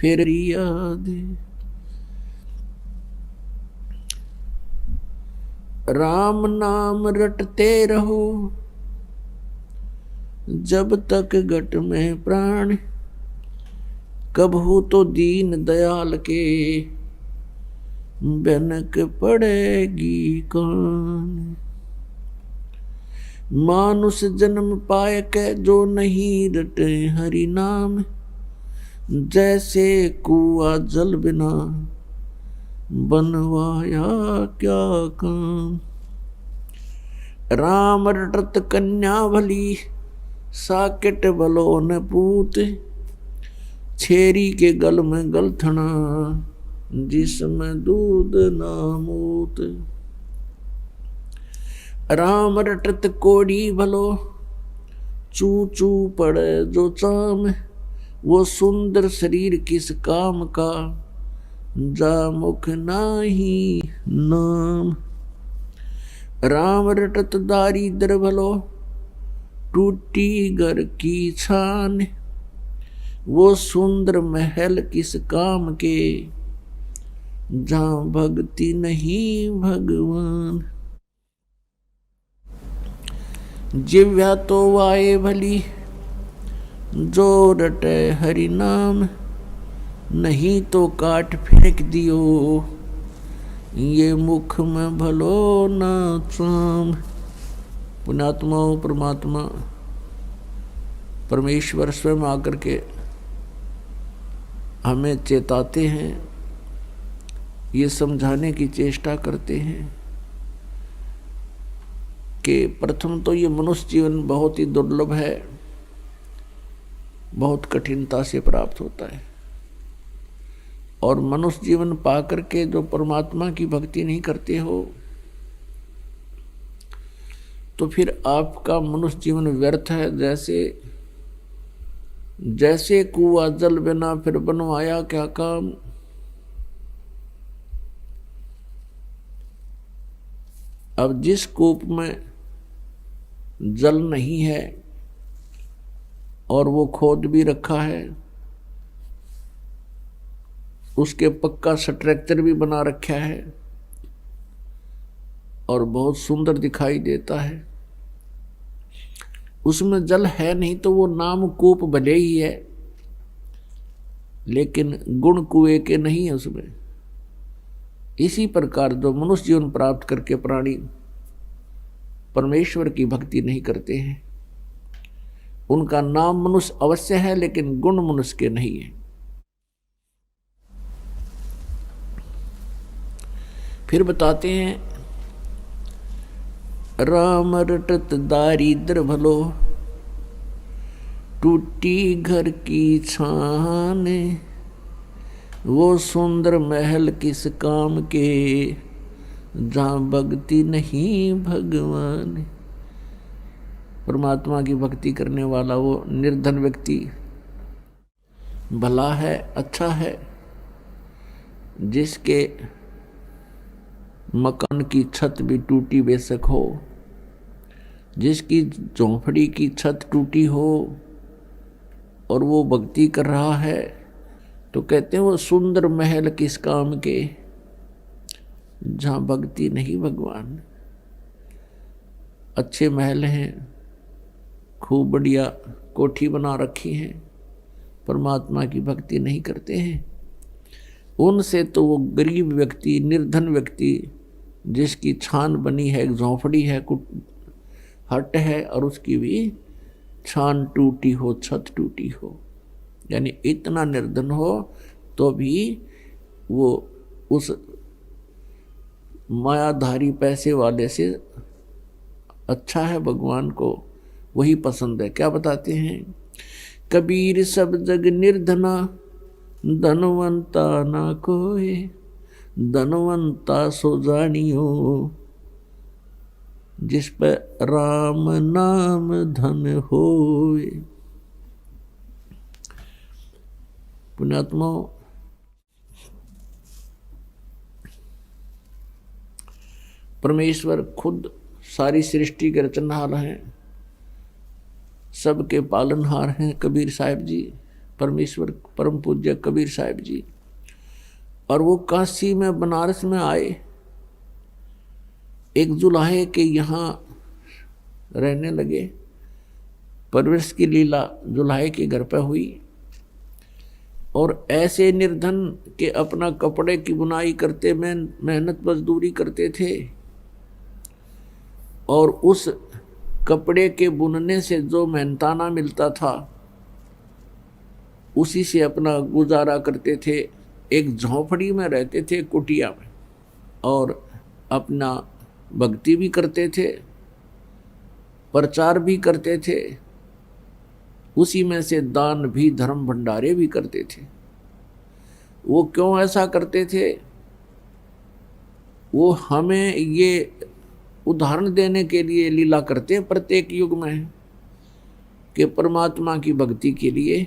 फिर याद। राम नाम रटते रहो जब तक घट में प्राण, कबहू तो दीन दयाल के बनक पड़ेगी कौन। मानुष जन्म पाए के जो नहीं रटे हरि नाम, जैसे कुआ जल बिना बनवाया क्या काम। राम रटत कन्या भली साकेट भलो न पूत, छेरी के गल में गलथना जिसमें दूध ना मूत। राम रटत कोड़ी भलो चू चू पड़े जो चाम, वो सुंदर शरीर किस काम का जा मुख नाही नाम। राम रटत दारिद्र भलो टूटी घर की छान, वो सुंदर महल किस काम के जहाँ भक्ति नहीं भगवान। जिव्या तो वाए भली जो रटे हरि नाम, नहीं तो काट फेंक दियो ये मुख में भलो ना चाम। पुण्यात्मा परमात्मा परमेश्वर स्वयं आकर के हमें चेताते हैं, ये समझाने की चेष्टा करते हैं कि प्रथम तो ये मनुष्य जीवन बहुत ही दुर्लभ है, बहुत कठिनता से प्राप्त होता है। और मनुष्य जीवन पाकर के जो परमात्मा की भक्ति नहीं करते हो तो फिर आपका मनुष्य जीवन व्यर्थ है। जैसे कुआ जल बिना फिर बनवाया क्या काम। अब जिस कूप में जल नहीं है और वो खोद भी रखा है, उसके पक्का स्ट्रक्चर भी बना रखा है और बहुत सुंदर दिखाई देता है, उसमें जल है नहीं तो वो नाम कूप भले ही है लेकिन गुण कुएं के नहीं है उसमें। इसी प्रकार जो मनुष्य जीवन प्राप्त करके प्राणी परमेश्वर की भक्ति नहीं करते हैं, उनका नाम मनुष्य अवश्य है लेकिन गुण मनुष्य के नहीं है। फिर बताते हैं, राम रटत दारिद्र भलो टूटी घर की छान, वो सुंदर महल किस काम के जहाँ भक्ति नहीं भगवान। परमात्मा की भक्ति करने वाला वो निर्धन व्यक्ति भला है, अच्छा है, जिसके मकान की छत भी टूटी बेशक हो, जिसकी झोंपड़ी की छत टूटी हो और वो भक्ति कर रहा है, तो कहते हैं वो सुंदर महल किस काम के जहाँ भक्ति नहीं भगवान। अच्छे महल हैं, खूब बढ़िया कोठी बना रखी है, परमात्मा की भक्ति नहीं करते हैं। उनसे तो वो गरीब व्यक्ति, निर्धन व्यक्ति, जिसकी छान बनी है, एक झोंपड़ी है, हट है और उसकी भी छान टूटी हो, छत टूटी हो, यानी इतना निर्धन हो तो भी वो उस मायाधारी पैसे वाले से अच्छा है, भगवान को वही पसंद है। क्या बताते हैं, कबीर सब जग निर्धना धनवंता ना कोई, धनवंता सो जानियो जिस पर राम नाम धन होए। पुण्यात्मा, परमेश्वर खुद सारी सृष्टि के रचनहार हैं, सबके पालनहार हैं कबीर साहब जी। परमेश्वर परम पूज्य कबीर साहब जी। और वो काशी में बनारस में आए, एक जुलाहे के यहाँ रहने लगे। परवरिश की लीला जुलाहे के घर पर हुई और ऐसे निर्धन के अपना कपड़े की बुनाई करते मेहनत मजदूरी करते थे और उस कपड़े के बुनने से जो मेहनताना मिलता था उसी से अपना गुजारा करते थे। एक झोंपड़ी में रहते थे, कुटिया में, और अपना भक्ति भी करते थे, प्रचार भी करते थे, उसी में से दान भी, धर्म भंडारे भी करते थे। वो क्यों ऐसा करते थे? वो हमें ये उदाहरण देने के लिए लीला करते हैं प्रत्येक युग में कि परमात्मा की भक्ति के लिए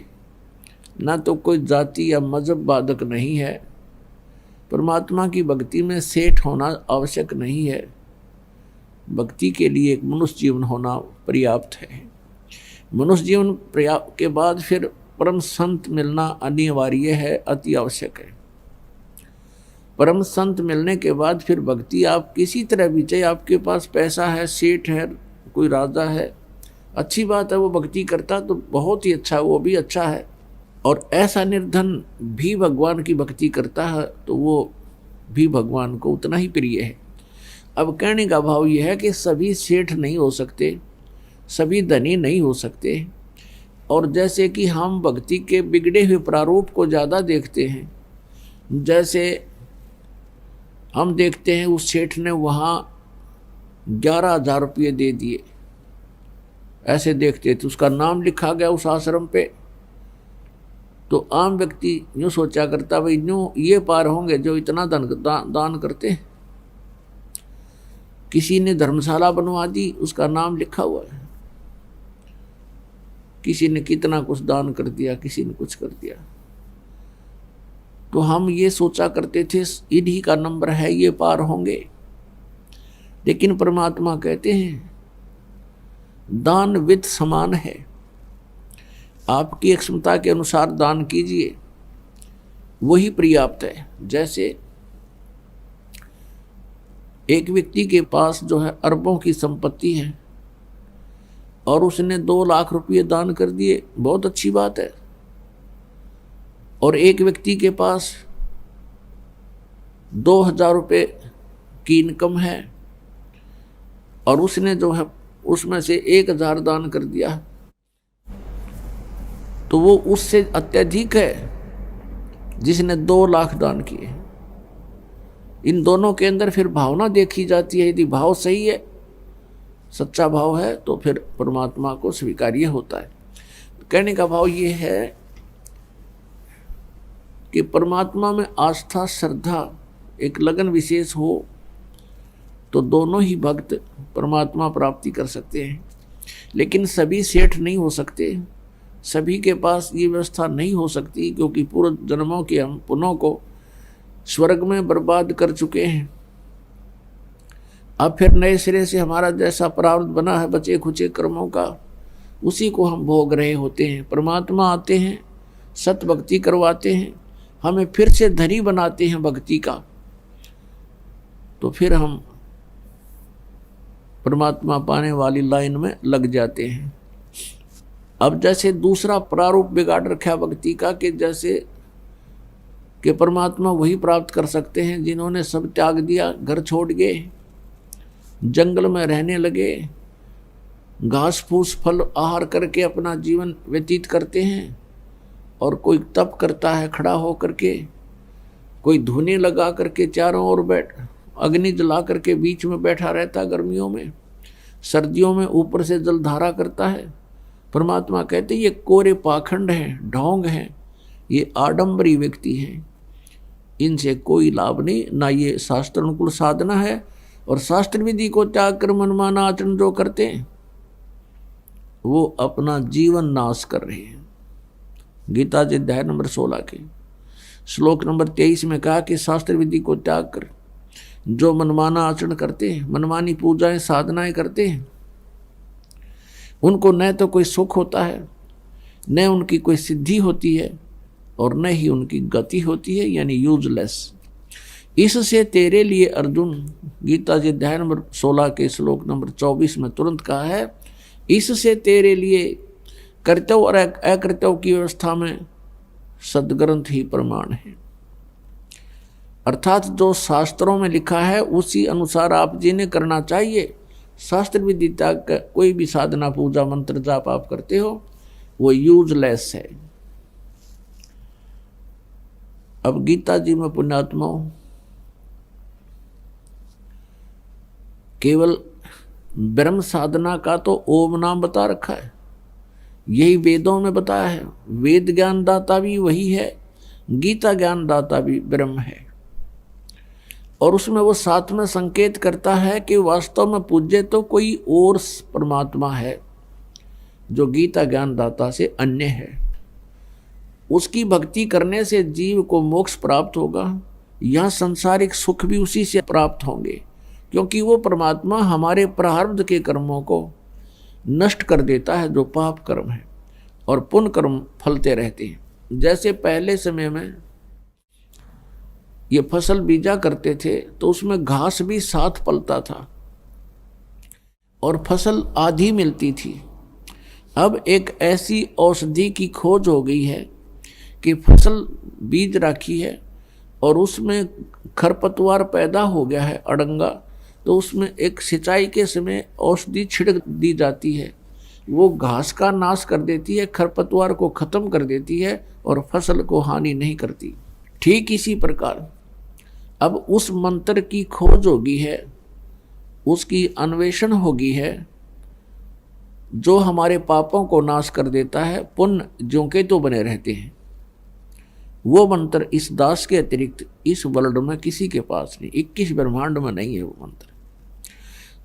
ना तो कोई जाति या मजहब बाधक नहीं है, परमात्मा की भक्ति में सेठ होना आवश्यक नहीं है, भक्ति के लिए एक मनुष्य जीवन होना पर्याप्त है। मनुष्य जीवन के बाद फिर परम संत मिलना अनिवार्य है, अति आवश्यक है। परम संत मिलने के बाद फिर भक्ति आप किसी तरह भी, चाहे आपके पास पैसा है, सेठ है, कोई राजा है, अच्छी बात है, वो भक्ति करता तो बहुत ही अच्छा, वो भी अच्छा है। और ऐसा निर्धन भी भगवान की भक्ति करता है तो वो भी भगवान को उतना ही प्रिय है। अब कहने का भाव यह है कि सभी सेठ नहीं हो सकते, सभी धनी नहीं हो सकते, और जैसे कि हम भक्ति के बिगड़े हुए प्रारूप को ज़्यादा देखते हैं, जैसे हम देखते हैं उस सेठ ने वहाँ 11,000 रुपये दे दिए, ऐसे देखते थे, उसका नाम लिखा गया उस आश्रम पे, तो आम व्यक्ति यूँ सोचा करता भाई यूँ ये पार होंगे जो इतना दान करते हैं। किसी ने धर्मशाला बनवा दी, उसका नाम लिखा हुआ है, किसी ने कितना कुछ दान कर दिया, किसी ने कुछ कर दिया, तो हम ये सोचा करते थे इन्हीं का नंबर है, ये पार होंगे। लेकिन परमात्मा कहते हैं दान विद समान है, आपकी क्षमता के अनुसार दान कीजिए, वही पर्याप्त है। जैसे एक व्यक्ति के पास जो है अरबों की संपत्ति है और उसने 2 लाख रुपये दान कर दिए, बहुत अच्छी बात है। और एक व्यक्ति के पास 2,000 रुपये की इनकम है और उसने जो है उसमें से 1,000 दान कर दिया, तो वो उससे अत्यधिक है जिसने 2 लाख दान किए। इन दोनों के अंदर फिर भावना देखी जाती है, यदि भाव सही है, सच्चा भाव है, तो फिर परमात्मा को स्वीकार्य होता है। कहने का भाव ये है कि परमात्मा में आस्था, श्रद्धा, एक लगन विशेष हो तो दोनों ही भक्त परमात्मा प्राप्ति कर सकते हैं। लेकिन सभी सेठ नहीं हो सकते, सभी के पास ये व्यवस्था नहीं हो सकती, क्योंकि पूर्व जन्मों के हम पुण्यों को स्वर्ग में बर्बाद कर चुके हैं। अब फिर नए सिरे से हमारा जैसा प्रारब्ध बना है बचे खुचे कर्मों का, उसी को हम भोग रहे होते हैं। परमात्मा आते हैं, सत भक्ति करवाते हैं, हमें फिर से धनी बनाते हैं भक्ति का, तो फिर हम परमात्मा पाने वाली लाइन में लग जाते हैं। अब जैसे दूसरा प्रारूप बिगाड़ रखा भक्ति का कि जैसे कि परमात्मा वही प्राप्त कर सकते हैं जिन्होंने सब त्याग दिया, घर छोड़ गए, जंगल में रहने लगे, घास फूस फल आहार करके अपना जीवन व्यतीत करते हैं, और कोई तप करता है खड़ा हो करके, कोई धुने लगा करके चारों ओर अग्नि जला करके बीच में बैठा रहता गर्मियों में, सर्दियों में ऊपर से जलधारा करता है। परमात्मा कहते ये कोरे पाखंड हैं, ढोंग हैं, ये आडंबरी व्यक्ति हैं, इनसे कोई लाभ नहीं, ना ये शास्त्र अनुकूल साधना है। और शास्त्र विधि को त्याग कर मनमाना आचरण जो करते हैं वो अपना जीवन नाश कर रहे हैं। गीता जी अध्याय नंबर 16 के श्लोक नंबर 23 में कहा कि शास्त्र विधि को त्याग कर जो मनमाना आचरण करते हैं, मनमानी पूजाएं साधनाएं करते हैं, उनको न तो कोई सुख होता है, न उनकी कोई सिद्धि होती है और न ही उनकी गति होती है, यानी यूजलेस। इससे तेरे लिए अर्जुन, गीता जी अध्याय नंबर 16 के श्लोक नंबर 24 में तुरंत कहा है, इससे तेरे लिए कर्तव्य और अकर्तव्य की व्यवस्था में सदग्रंथ ही प्रमाण है। अर्थात जो शास्त्रों में लिखा है उसी अनुसार आप जी ने करना चाहिए। शास्त्र विदिता का कोई भी साधना, पूजा, मंत्र, जाप आप करते हो वो यूजलेस है। अब गीता जी में पुण्यात्माओं केवल ब्रह्म साधना का तो ओम नाम बता रखा है, यही वेदों में बताया है। वेद ज्ञान दाता भी वही है, गीता ज्ञान दाता भी ब्रह्म है। और उसमें वो साथ में संकेत करता है कि वास्तव में पूज्य तो कोई और परमात्मा है जो गीता ज्ञान दाता से अन्य है। उसकी भक्ति करने से जीव को मोक्ष प्राप्त होगा, यह सांसारिक सुख भी उसी से प्राप्त होंगे, क्योंकि वो परमात्मा हमारे प्रारब्ध के कर्मों को नष्ट कर देता है जो पाप कर्म है, और पुण्य कर्म फलते रहते हैं। जैसे पहले समय में ये फसल बीजा करते थे तो उसमें घास भी साथ पलता था और फसल आधी मिलती थी। अब एक ऐसी औषधि की खोज हो गई है कि फसल बीज रखी है और उसमें खरपतवार पैदा हो गया है, अड़ंगा, तो उसमें एक सिंचाई के समय औषधि छिड़क दी जाती है, वो घास का नाश कर देती है, खरपतवार को खत्म कर देती है और फसल को हानि नहीं करती। ठीक इसी प्रकार अब उस मंत्र की खोज होगी है, उसकी अन्वेषण होगी है, जो हमारे पापों को नाश कर देता है, पुण्य ज्यों के तो बने रहते हैं। वो मंत्र इस दास के अतिरिक्त इस वर्ल्ड में किसी के पास नहीं, 21 ब्रह्मांड में नहीं है वो मंत्र।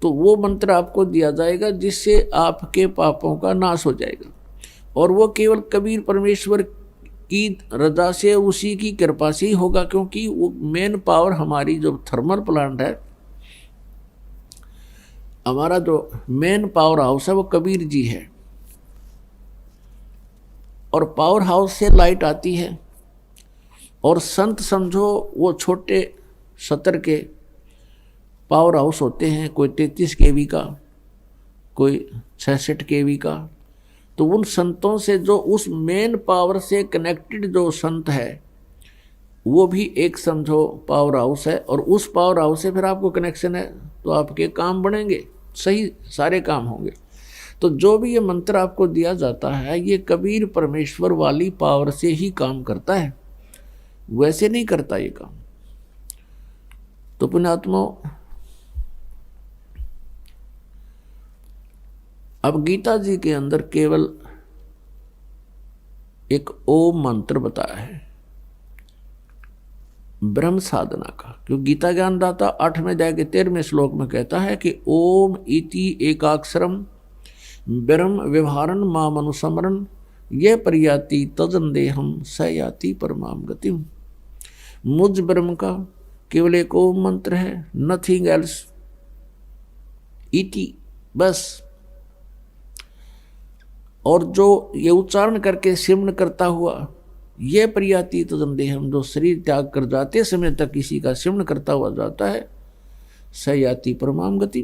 तो वो मंत्र आपको दिया जाएगा जिससे आपके पापों का नाश हो जाएगा, और वो केवल कबीर परमेश्वर की रजा से, उसी की कृपा से ही होगा, क्योंकि वो मेन पावर हमारी जो थर्मल प्लांट है, हमारा जो मेन पावर हाउस है वो कबीर जी है। और पावर हाउस से लाइट आती है, और संत समझो वो छोटे सतर के पावर हाउस होते हैं, कोई 33 kV का, कोई 66 kV का। तो उन संतों से जो उस मेन पावर से कनेक्टेड जो संत है वो भी एक समझो पावर हाउस है, और उस पावर हाउस से फिर आपको कनेक्शन है तो आपके काम बनेंगे, सही सारे काम होंगे। तो जो भी ये मंत्र आपको दिया जाता है ये कबीर परमेश्वर वाली पावर से ही काम करता है, वैसे नहीं करता ये काम। तो पुण्यात्मा अब गीता जी के अंदर केवल एक ओम मंत्र बताया है ब्रह्म साधना का, क्योंकि गीता ज्ञान दाता 8वें अध्याय के 13वें श्लोक में कहता है कि ओम इति एकाक्षरम ब्रह्म व्यवहारन माम अनुसमरन ये परियाति तजन देहम स याति परमाम गतिम। मुझ ब्रह्म का केवल एक ओम मंत्र है, नथिंग एल्स, इति बस। और जो ये उच्चारण करके सिमरण करता हुआ ये प्रियाति तदम देहम, जो शरीर त्याग कर जाते समय तक किसी का सिमरण करता हुआ जाता है, सयाति परमाम गति,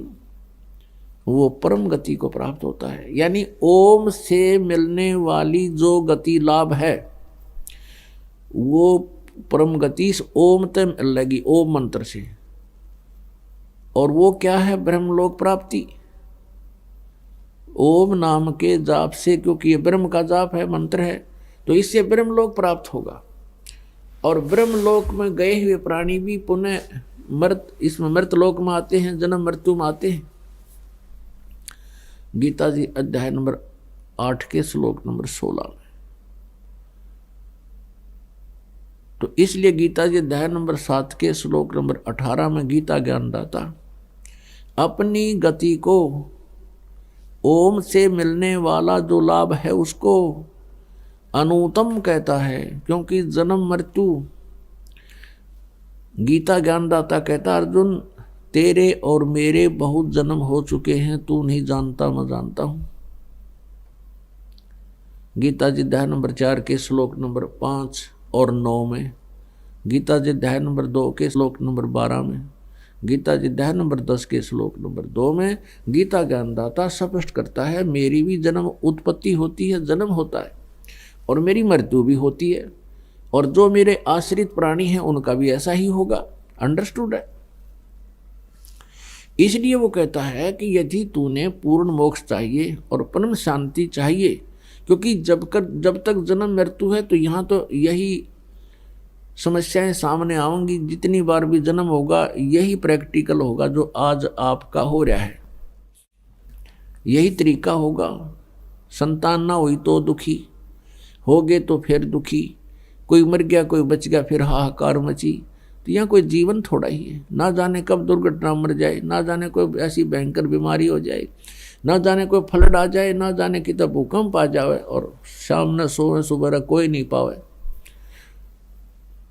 वो परम गति को प्राप्त होता है। यानी ओम से मिलने वाली जो गति लाभ है वो परम गति इस ओम तक मिल लगी, ओम मंत्र से। और वो क्या है? ब्रह्मलोक प्राप्ति ओम नाम के जाप से, क्योंकि ये ब्रह्म का जाप है, मंत्र है, तो इससे ब्रह्मलोक प्राप्त होगा। और ब्रह्मलोक में गए हुए प्राणी भी पुनः इसमें मृतलोक में आते हैं, जन्म मृत्यु में आते हैं। गीता जी अध्याय नंबर 8 के श्लोक नंबर 16 में। तो इसलिए गीता जी अध्याय नंबर 7 के श्लोक नंबर 18 में गीता ज्ञानदाता अपनी गति को ओम से मिलने वाला जो लाभ है उसको अनुत्तम कहता है, क्योंकि जन्म मृत्यु, गीता ज्ञानदाता कहता अर्जुन तेरे और मेरे बहुत जन्म हो चुके हैं, तू नहीं जानता मैं जानता हूं। गीता जी अध्याय नंबर 4 के श्लोक नंबर 5 और 9 में, गीता जी अध्याय नंबर 2 के श्लोक नंबर 12 में, गीता जी अध्याय नंबर 10 के श्लोक नंबर 2 में गीता ज्ञानदाता स्पष्ट करता है मेरी भी जन्म उत्पत्ति होती है, जन्म होता है, और मेरी मृत्यु भी होती है, और जो मेरे आश्रित प्राणी हैं उनका भी ऐसा ही होगा। अंडरस्टूड है। इसलिए वो कहता है कि यदि तूने पूर्ण मोक्ष चाहिए और परम शांति चाहिए, क्योंकि जब तक जन्म मृत्यु है तो यहाँ तो यही समस्याएं सामने आएंगी। जितनी बार भी जन्म होगा यही प्रैक्टिकल होगा जो आज आपका हो रहा है, यही तरीका होगा। संतान ना हुई तो दुखी, हो गए तो फिर दुखी, कोई मर गया कोई बच गया फिर हाहाकार मची। तो यहाँ कोई जीवन थोड़ा ही है, ना जाने कब दुर्घटना मर जाए, ना जाने कोई ऐसी भयंकर बीमारी हो जाए, ना जाने कोई फ्लड आ जाए, ना जाने कि तब भूकंप आ जाए और शाम न सोए सुबह कोई नहीं पावे।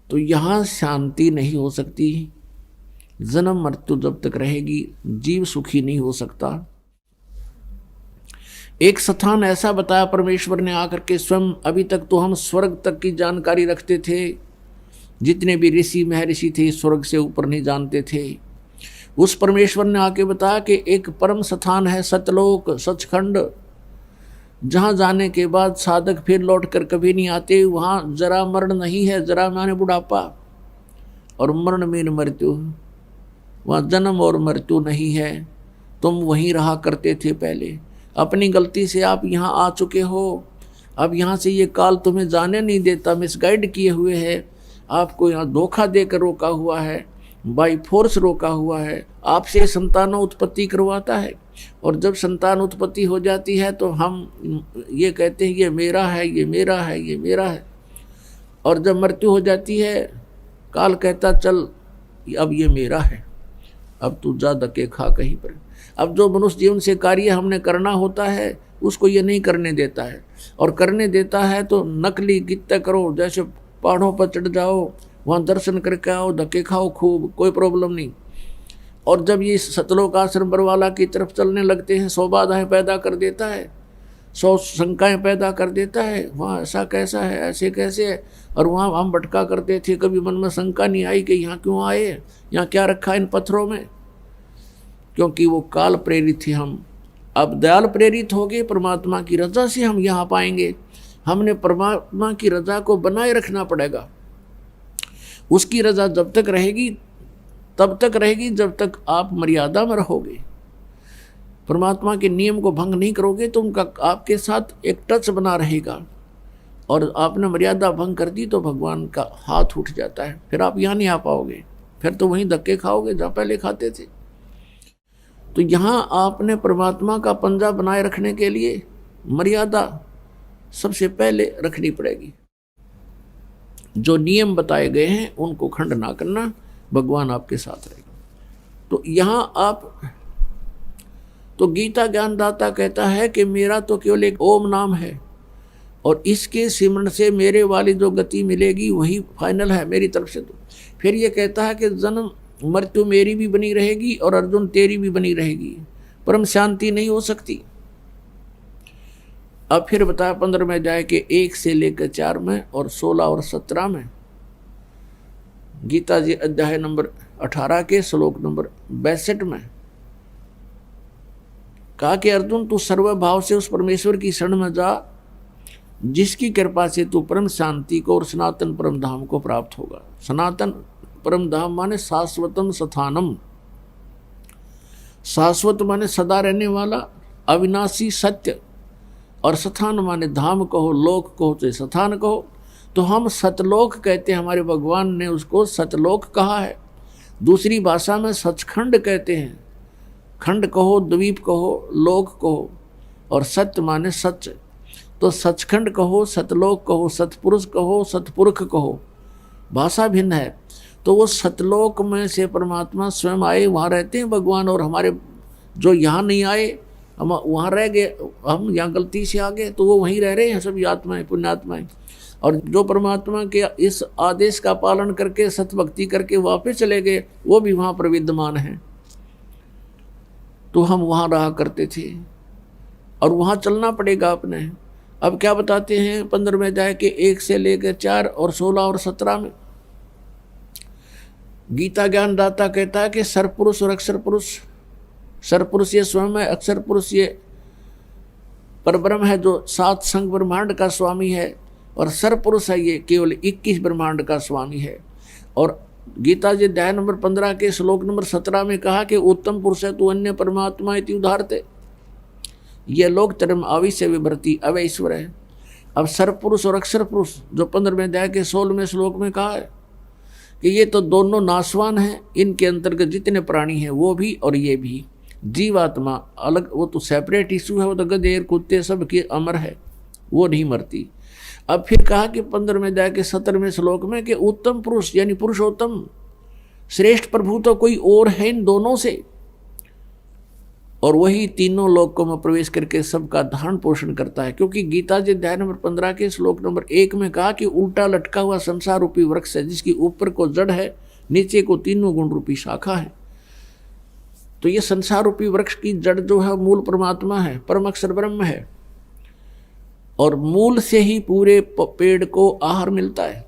तो यहाँ शांति नहीं हो सकती। जन्म मृत्यु जब तक रहेगी जीव सुखी नहीं हो सकता। एक स्थान ऐसा बताया परमेश्वर ने आकर के स्वयं, अभी तक तो हम स्वर्ग तक की जानकारी रखते थे, जितने भी ऋषि महर्षि थे स्वर्ग से ऊपर नहीं जानते थे। उस परमेश्वर ने आके बताया कि एक परम स्थान है सतलोक, सचखंड, जहाँ जाने के बाद साधक फिर लौट कर कभी नहीं आते। वहाँ जरा मरण नहीं है, जरा माने बुढ़ापा, और मरण में मृत्यु, वहाँ जन्म और मृत्यु नहीं है। तुम वहीं रहा करते थे पहले, अपनी गलती से आप यहाँ आ चुके हो। अब यहाँ से ये काल तुम्हें जाने नहीं देता, मिसगाइड किए हुए है, आपको यहाँ धोखा देकर रोका हुआ है, बाई फोर्स रोका हुआ है, आपसे संतानों उत्पत्ति करवाता है। और जब संतान उत्पत्ति हो जाती है तो हम ये कहते हैं ये मेरा है, ये मेरा है, ये मेरा है। और जब मृत्यु हो जाती है काल कहता चल अब ये मेरा है, अब तू जा धक्के खा कहीं पर। अब जो मनुष्य जीवन से कार्य हमने करना होता है उसको ये नहीं करने देता है, और करने देता है तो नकली गीता करो, जैसे पहाड़ों पर चढ़ जाओ, वहाँ दर्शन करके आओ, धक्के खाओ खूब, कोई प्रॉब्लम नहीं। और जब ये सतलोक आश्रम बरवाला की तरफ चलने लगते हैं 100 बाधाएं पैदा कर देता है, 100 शंकाएं पैदा कर देता है, वहाँ ऐसा कैसा है, ऐसे कैसे है। और वहाँ हम भटका करते थे, कभी मन में शंका नहीं आई कि यहाँ क्यों आए, यहाँ क्या रखा इन पत्थरों में, क्योंकि वो काल प्रेरित थे हम। अब दयाल प्रेरित हो गए, परमात्मा की रजा से हम यहाँ पाएंगे। हमने परमात्मा की रजा को बनाए रखना पड़ेगा। उसकी रजा जब तक रहेगी तब तक रहेगी जब तक आप मर्यादा में रहोगे, परमात्मा के नियम को भंग नहीं करोगे तो उनका आपके साथ एक टच बना रहेगा। और आपने मर्यादा भंग कर दी तो भगवान का हाथ उठ जाता है, फिर आप यहाँ नहीं आ पाओगे, फिर तो वहीं धक्के खाओगे जहाँ पहले खाते थे। तो यहाँ आपने परमात्मा का पंजा बनाए रखने के लिए मर्यादा सबसे पहले रखनी पड़ेगी। जो नियम बताए गए हैं उनको खंड ना करना, भगवान आपके साथ रहेगा। तो यहाँ आप तो गीता ज्ञानदाता कहता है कि मेरा तो केवल एक ओम नाम है, और इसके सिमरण से मेरे वाली जो गति मिलेगी वही फाइनल है मेरी तरफ से। तो फिर ये कहता है कि जन्म मृत्यु मेरी भी बनी रहेगी और अर्जुन तेरी भी बनी रहेगी, परम शांति नहीं हो सकती। अब फिर बताया 15वें अध्याय के 1 से लेकर 4 में और 16 और 17 में, गीता जी अध्याय नंबर 18 के श्लोक नंबर 62 में कहा कि अर्जुन तू सर्वभाव से उस परमेश्वर की शरण में जा जिसकी कृपा से तू परम शांति को और सनातन परम धाम को प्राप्त होगा। सनातन परम धाम माने शाश्वतम स्थानम, शाश्वत माने सदा रहने वाला अविनाशी सत्य, और स्थान माने धाम कहो, लोक कहो तो स्थान कहो। तो हम सतलोक कहते हैं, हमारे भगवान ने उसको सतलोक कहा है। दूसरी भाषा में सचखंड कहते हैं, खंड कहो, द्वीप कहो, लोक कहो, और सत्य माने सच। तो सचखंड कहो, सतलोक कहो, सतपुरुष कहो, सतपुरुष कहो, भाषा भिन्न है। तो वो सतलोक में से परमात्मा स्वयं आए, वहाँ रहते हैं भगवान, और हमारे जो यहाँ नहीं आए हम वहाँ रह गए, हम यहाँ गलती से आ गए, तो वो वहीं रह रहे हैं सभी आत्माएं, पुण्यात्माएं। और जो परमात्मा के इस आदेश का पालन करके सतभक्ति करके वापस चले गए वो भी वहाँ पर विद्यमान हैं। तो हम वहाँ रहा करते थे और वहाँ चलना पड़ेगा अपने। अब क्या बताते हैं 15वें अध्याय के 1 से लेकर 4 और 16 और 17 में गीता ज्ञानदाता कहता है कि सरपुरुष और अक्षर पुरुष, सरपुरुष ये स्वयं है, अक्षर पुरुष ये परब्रह्म है जो 7 संग ब्रह्मांड का स्वामी है, और सरपुरुष है ये केवल 21 ब्रह्मांड का स्वामी है। और गीता जी अध्याय नंबर 15 के श्लोक नंबर 17 में कहा कि उत्तम पुरुष है तू अन्य परमात्मा इति उदाहरते, ये लोक धर्म आविश्य विभ्रति अवय ईश्वर है। अब सरपुरुष और अक्षर पुरुष जो 15वें अध्याय के 16वें श्लोक में कहा है कि ये तो दोनों नाशवान हैं, इनके अंतर्गत जितने प्राणी हैं वो भी और ये भी। जीवात्मा अलग, वो तो सेपरेट इशू है, वो तो गधेर कुत्ते सब के अमर है, वो नहीं मरती। अब फिर कहा कि 15वें अध्याय के 17वें श्लोक में कि उत्तम पुरुष यानी पुरुषोत्तम श्रेष्ठ प्रभु तो कोई और है इन दोनों से, और वही तीनों लोकों में प्रवेश करके सबका धारण पोषण करता है। क्योंकि गीता जी अध्याय नंबर 15 के श्लोक नंबर 1 में कहा कि उल्टा लटका हुआ संसार रूपी वृक्ष है जिसकी ऊपर को जड़ है, नीचे को तीनों गुण रूपी शाखा है। तो ये संसार रूपी वृक्ष की जड़ जो है मूल परमात्मा है, परम अक्षर ब्रह्म है, और मूल से ही पूरे पेड़ को आहार मिलता है।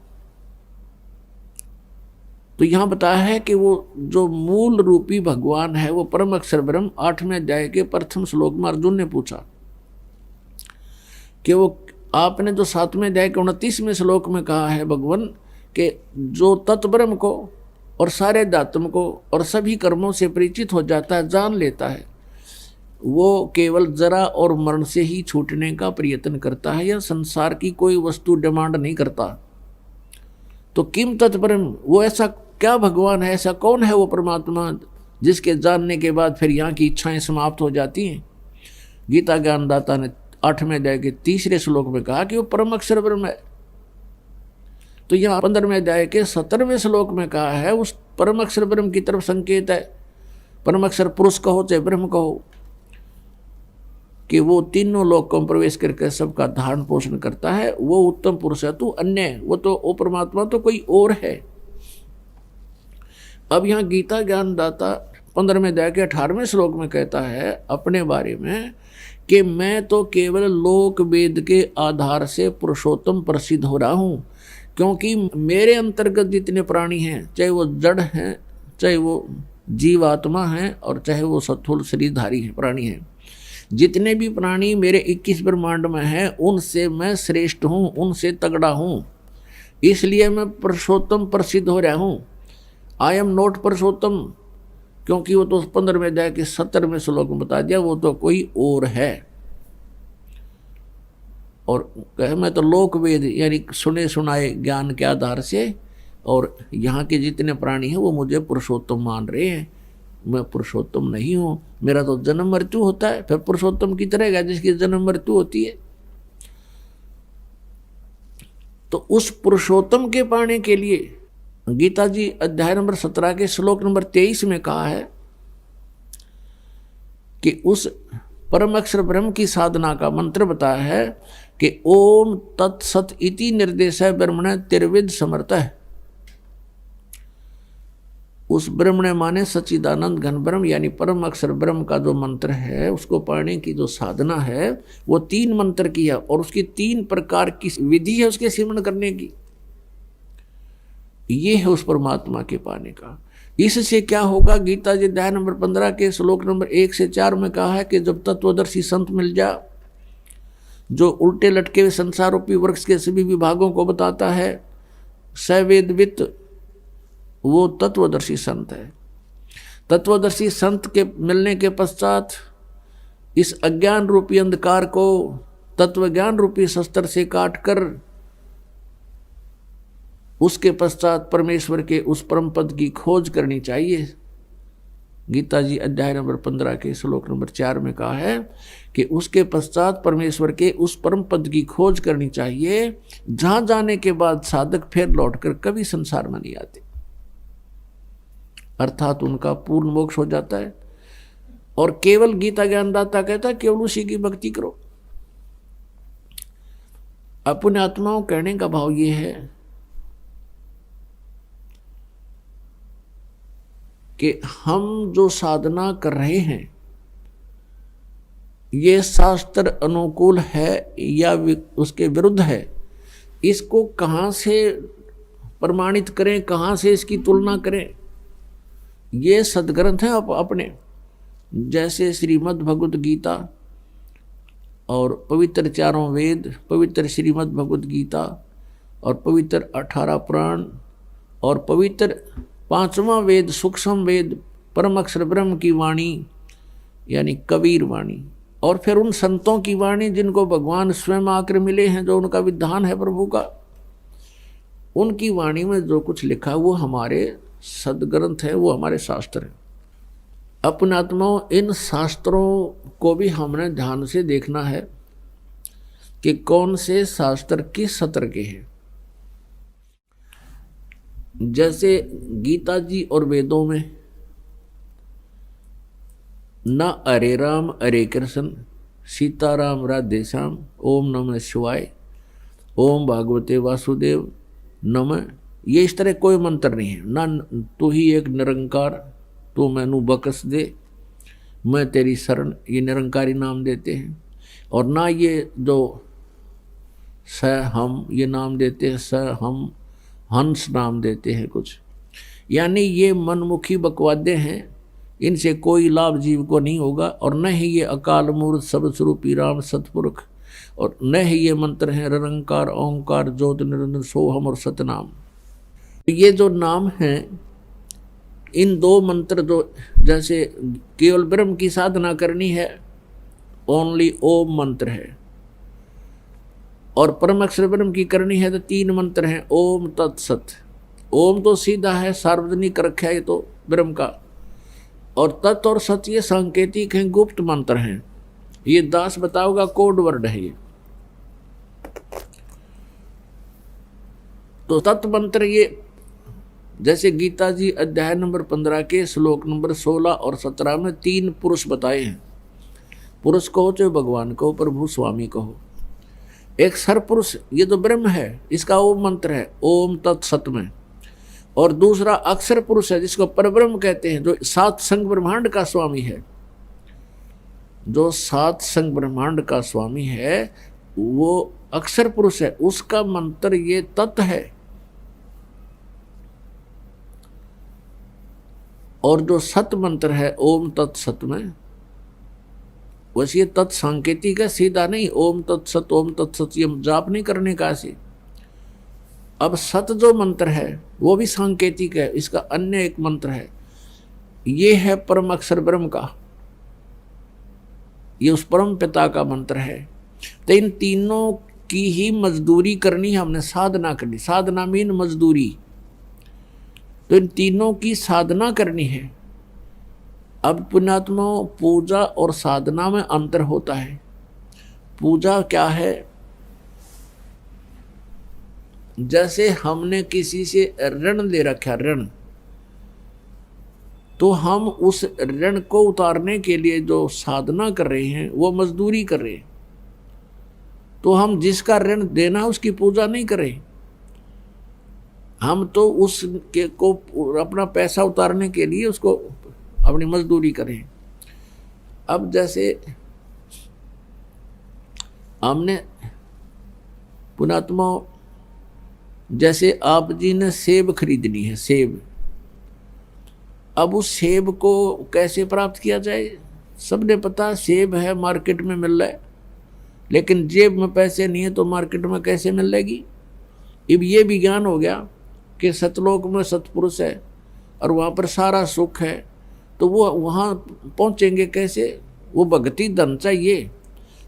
तो यहां बताया है कि वो जो मूल रूपी भगवान है वो परम अक्षर ब्रह्म। 8वें अध्याय के प्रथम श्लोक में अर्जुन ने पूछा कि वो आपने जो 7वें अध्याय के 29वें श्लोक में कहा है भगवान कि जो तत्ब्रह्म को और सारे दात्म को और सभी कर्मों से परिचित हो जाता है, जान लेता है, वो केवल जरा और मरण से ही छूटने का प्रयत्न करता है या संसार की कोई वस्तु डिमांड नहीं करता। तो किम तत्ब्रह्म, वो ऐसा क्या भगवान है, ऐसा कौन है वो परमात्मा जिसके जानने के बाद फिर यहाँ की इच्छाएं समाप्त हो जाती हैं। गीता ज्ञानदाता ने 8वें अध्याय के 3रे श्लोक में कहा कि वो परम अक्षर ब्रह्म है। तो यहाँ 15वें अध्याय के 17वें श्लोक में कहा है उस परम अक्षर ब्रह्म की तरफ संकेत है। परम अक्षर पुरुष कहो चाहे ब्रह्म कहो, कि वो तीनों लोकों में प्रवेश करके सबका धारण पोषण करता है, वो उत्तम पुरुष है तू अन्य, वो तो वो परमात्मा तो कोई और है। अब यहाँ गीता ज्ञानदाता 15वें अध्याय के 18वें श्लोक में कहता है अपने बारे में कि मैं तो केवल लोक वेद के आधार से पुरुषोत्तम प्रसिद्ध हो रहा हूँ, क्योंकि मेरे अंतर्गत जितने प्राणी हैं, चाहे वो जड़ हैं, चाहे वो जीवात्मा हैं, और चाहे वो स्थूल शरीरधारी हैं प्राणी हैं, जितने भी प्राणी मेरे 21 ब्रह्मांड में हैं उनसे मैं श्रेष्ठ हूँ, उनसे तगड़ा हूँ, इसलिए मैं पुरुषोत्तम प्रसिद्ध हो रहा हूँ। आई एम नॉट पुरुषोत्तम, क्योंकि वो तो 15वें अध्याय के 17वें श्लोक में बता दिया वो तो कोई और है। और कहे मैं तो लोक वेद यानी सुने सुनाए ज्ञान के आधार से, और यहाँ के जितने प्राणी हैं वो मुझे पुरुषोत्तम मान रहे हैं। मैं पुरुषोत्तम नहीं हूँ, मेरा तो जन्म मृत्यु होता है, फिर पुरुषोत्तम की तरह है जिसकी जन्म मृत्यु होती है। तो उस पुरुषोत्तम के पाने के लिए गीता जी अध्याय नंबर 17 के श्लोक नंबर 23 में कहा है कि उस परम अक्षर ब्रह्म की साधना का मंत्र बताया है कि ओम तत्सत इति निर्देश ब्रह्मण त्रिविध समर्थ है। उस ब्रह्मण माने सच्चिदानंद घन ब्रह्म यानी परम अक्षर ब्रह्म का जो मंत्र है उसको पढ़ने की जो साधना है वो 3 मंत्र की है, और उसकी 3 प्रकार की विधि है उसके सिमरण करने की। ये है उस परमात्मा के पाने का। इससे क्या होगा, गीता जी अध्याय नंबर 15 के श्लोक नंबर 1 से 4 में कहा है कि जब तत्वदर्शी संत मिल जा, जो उल्टे लटके हुए संसार रूपी वृक्ष के सभी विभागों को बताता है, सवेदवित, वो तत्वदर्शी संत है। तत्वदर्शी संत के मिलने के पश्चात इस अज्ञान रूपी अंधकार को तत्व ज्ञान रूपी शस्त्र से काटकर उसके पश्चात परमेश्वर के उस परम पद की खोज करनी चाहिए। गीता जी अध्याय नंबर 15 के श्लोक नंबर 4 में कहा है कि उसके पश्चात परमेश्वर के उस परम पद की खोज करनी चाहिए, जहां जाने के बाद साधक फिर लौटकर कभी संसार में नहीं आते, अर्थात उनका पूर्ण मोक्ष हो जाता है। और केवल गीता ज्ञानदाता कहता है केवल उसी की भक्ति करो। अपने आत्माओं कहने का भाव ये है कि हम जो साधना कर रहे हैं ये शास्त्र अनुकूल है या उसके विरुद्ध है, इसको कहाँ से प्रमाणित करें, कहाँ से इसकी तुलना करें। ये सदग्रंथ हैं अपने, जैसे श्रीमद् भगवत गीता और पवित्र चारों वेद, पवित्र श्रीमद् भगवत गीता और पवित्र 18 पुराण और पवित्र 5वां वेद सूक्ष्म वेद परम अक्षर ब्रह्म की वाणी यानी कबीर वाणी, और फिर उन संतों की वाणी जिनको भगवान स्वयं आकर मिले हैं, जो उनका विधान है प्रभु का, उनकी वाणी में जो कुछ लिखा वो हमारे सदग्रंथ है, वो हमारे शास्त्र है। अपने आत्माओं, इन शास्त्रों को भी हमने ध्यान से देखना है कि कौन से शास्त्र किस सत्र के हैं। जैसे गीता जी और वेदों में न हरे राम हरे कृष्ण सीताराम राधे श्याम ओम नमः शिवाय ओम भागवते वासुदेव नमः, ये इस तरह कोई मंत्र नहीं है। ना तू ही एक निरंकार, तू मैनू बकस दे, मैं तेरी शरण, ये निरंकारी नाम देते हैं। और ना ये जो स हम ये नाम देते हैं, स हम हंस नाम देते हैं कुछ, यानी ये मनमुखी बकवादे हैं, इनसे कोई लाभ जीव को नहीं होगा। और न ही ये अकाल मूर्त सब स्वरूपी राम सतपुरुष, और न ही ये मंत्र हैं निरंकार ओंकार ज्योत निरंजन सोहम और सतनाम। ये जो नाम हैं, इन दो मंत्र जो, जैसे केवल ब्रह्म की साधना करनी है, ओनली ओम मंत्र है, और परम अक्षर ब्रह्म की करनी है तो 3 मंत्र हैं ओम तत्सत। ओम तो सीधा है, सार्वजनिक रखा है ये तो ब्रह्म का, और तत् और सत ये सांकेतिक हैं, गुप्त मंत्र हैं। ये दास बताओगा कोड वर्ड है ये। तो तत् मंत्र ये, जैसे गीता जी अध्याय नंबर 15 के श्लोक नंबर 16 और 17 में 3 पुरुष बताए हैं। पुरुष कहो चाहे भगवान कहो, प्रभु स्वामी कहो। एक सरपुरुष ये तो ब्रह्म है, इसका ओम मंत्र है ओम तत्सत में, और दूसरा अक्षर पुरुष है जिसको परब्रह्म कहते हैं, जो 7 संग ब्रह्मांड का स्वामी है। जो 7 संग ब्रह्मांड का स्वामी है वो अक्षर पुरुष है, उसका मंत्र ये तत् है। और जो सत मंत्र है ओम तत्सत में, वैसे ये तत् सांकेतिक है, सीधा नहीं ओम तत्सत ओम तत्सत ये जाप नहीं करने का ऐसे। अब सत जो मंत्र है वो भी सांकेतिक है, इसका अन्य एक मंत्र है, ये है परम अक्षर ब्रह्म का, ये उस परम पिता का मंत्र है। तो इन तीनों की ही मजदूरी करनी है हमने, साधना करनी, साधना मीन मजदूरी। तो इन तीनों की साधना करनी है। अब पुण्यात्माओं, पूजा और साधना में अंतर होता है। पूजा क्या है? जैसे हमने किसी से ऋण ले रखा, ऋण, तो हम उस ऋण को उतारने के लिए जो साधना कर रहे हैं वो मजदूरी कर रहे हैं। तो हम जिसका ऋण देना उसकी पूजा नहीं करें, हम तो उसके को अपना पैसा उतारने के लिए उसको अपनी मजदूरी करें। अब जैसे हमने पुणात्मा, जैसे आप जी ने सेब खरीदनी है, सेब, अब उस सेब को कैसे प्राप्त किया जाए? सबने पता, सेब है मार्केट में मिल रहा है, लेकिन जेब में पैसे नहीं है तो मार्केट में कैसे मिलेगी? अब ये विज्ञान हो गया कि सतलोक में सतपुरुष है और वहाँ पर सारा सुख है, तो वो वहाँ पहुँचेंगे कैसे? वो भक्ति धन चाहिए।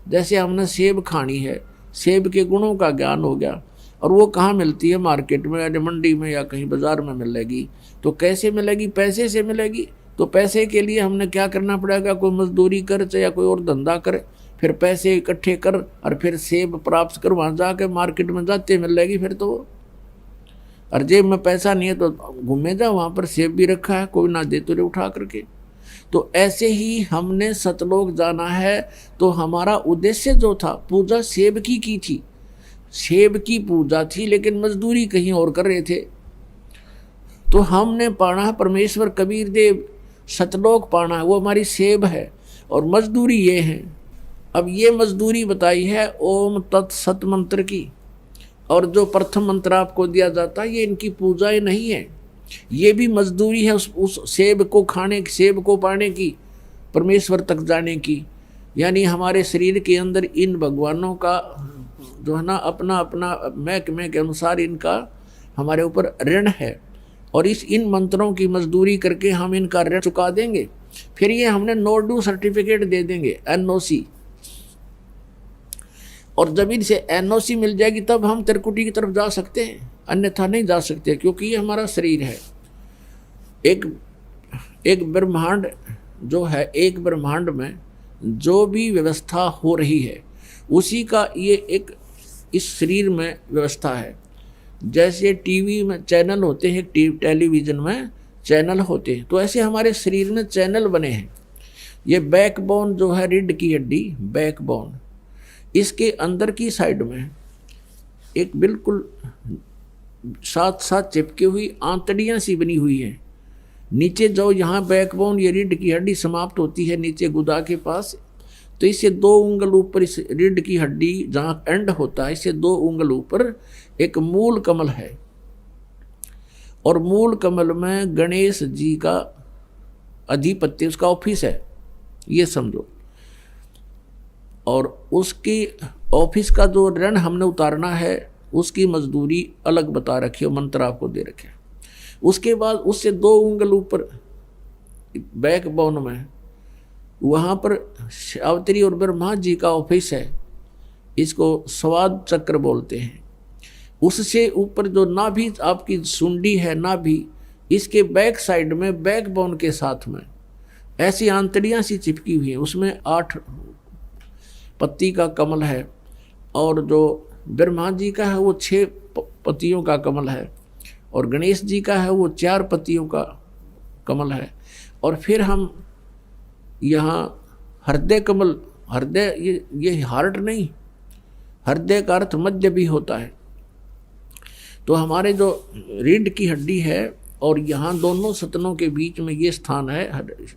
जैसे हमने सेब खानी है, सेब के गुणों का ज्ञान हो गया, और वो कहाँ मिलती है? मार्केट में या मंडी में या कहीं बाजार में मिलेगी। तो कैसे मिलेगी? पैसे से मिलेगी। तो पैसे के लिए हमने क्या करना पड़ेगा? कोई मजदूरी कर या कोई और धंधा करे, फिर पैसे इकट्ठे कर और फिर सेब प्राप्त कर, वहाँ जाके मार्केट में जाते मिलेगी फिर तो। और जेब में पैसा नहीं है तो घूमे जा, वहाँ पर सेब भी रखा है, कोई ना दे तो रे उठा करके। तो ऐसे ही हमने सतलोक जाना है, तो हमारा उद्देश्य जो था, पूजा सेब की थी, सेब की पूजा थी, लेकिन मजदूरी कहीं और कर रहे थे। तो हमने पाना है परमेश्वर कबीर देव, सतलोक पाना है, वो हमारी सेब है और मजदूरी ये है। अब ये मजदूरी बताई है ओम तत्सत मंत्र की, और जो प्रथम मंत्र आपको दिया जाता है ये इनकी पूजाएं नहीं है, ये भी मजदूरी है उस सेब को खाने, सेब को पाने की, परमेश्वर तक जाने की। यानी हमारे शरीर के अंदर इन भगवानों का जो है ना अपना अपना महकमे के अनुसार इनका हमारे ऊपर ऋण है, और इन मंत्रों की मजदूरी करके हम इनका ऋण चुका देंगे, फिर ये हमने नो ड्यू सर्टिफिकेट दे देंगे, NOC। और जब इनसे NOC मिल जाएगी तब हम त्रिकुटी की तरफ जा सकते हैं, अन्यथा नहीं जा सकते, क्योंकि ये हमारा शरीर है। एक ब्रह्मांड जो है, एक ब्रह्मांड में जो भी व्यवस्था हो रही है उसी का ये एक इस शरीर में व्यवस्था है। जैसे टीवी में चैनल होते हैं, टेलीविज़न में चैनल होते हैं, तो ऐसे हमारे शरीर में चैनल बने हैं। ये बैकबोन जो है, रीढ़ की हड्डी, बैकबोन, इसके अंदर की साइड में एक बिल्कुल साथ साथ चिपकी हुई आंतड़ियाँ सी बनी हुई है। नीचे जो यहाँ बैकबोन, ये रीढ़ की हड्डी समाप्त होती है नीचे गुदा के पास, तो इससे 2 उंगल ऊपर इस रीढ़ की हड्डी जहाँ एंड होता है, इससे 2 उंगल ऊपर एक मूल कमल है, और मूल कमल में गणेश जी का अधिपत्य, उसका ऑफिस है, ये समझो। और उसकी ऑफिस का जो ऋण हमने उतारना है उसकी मजदूरी अलग बता रखी है, मंत्र आपको दे रखे। उसके बाद उससे 2 उंगल ऊपर बैकबोन में वहाँ पर सावित्री और ब्रह्मा जी का ऑफिस है, इसको स्वाद चक्र बोलते हैं। उससे ऊपर जो नाभि आपकी सुंडी है, नाभि, इसके बैक साइड में बैकबोन के साथ में ऐसी आंतड़ियाँ सी चिपकी हुई हैं, उसमें 8 पत्ती का कमल है, और जो ब्रह्मा जी का है वो 6 पत्तियों का कमल है, और गणेश जी का है वो 4 पत्तियों का कमल है। और फिर हम यहाँ हृदय कमल, हृदय ये हार्ट नहीं, हृदय का अर्थ मध्य भी होता है। तो हमारे जो रीढ़ की हड्डी है और यहाँ दोनों सतनों के बीच में ये स्थान है,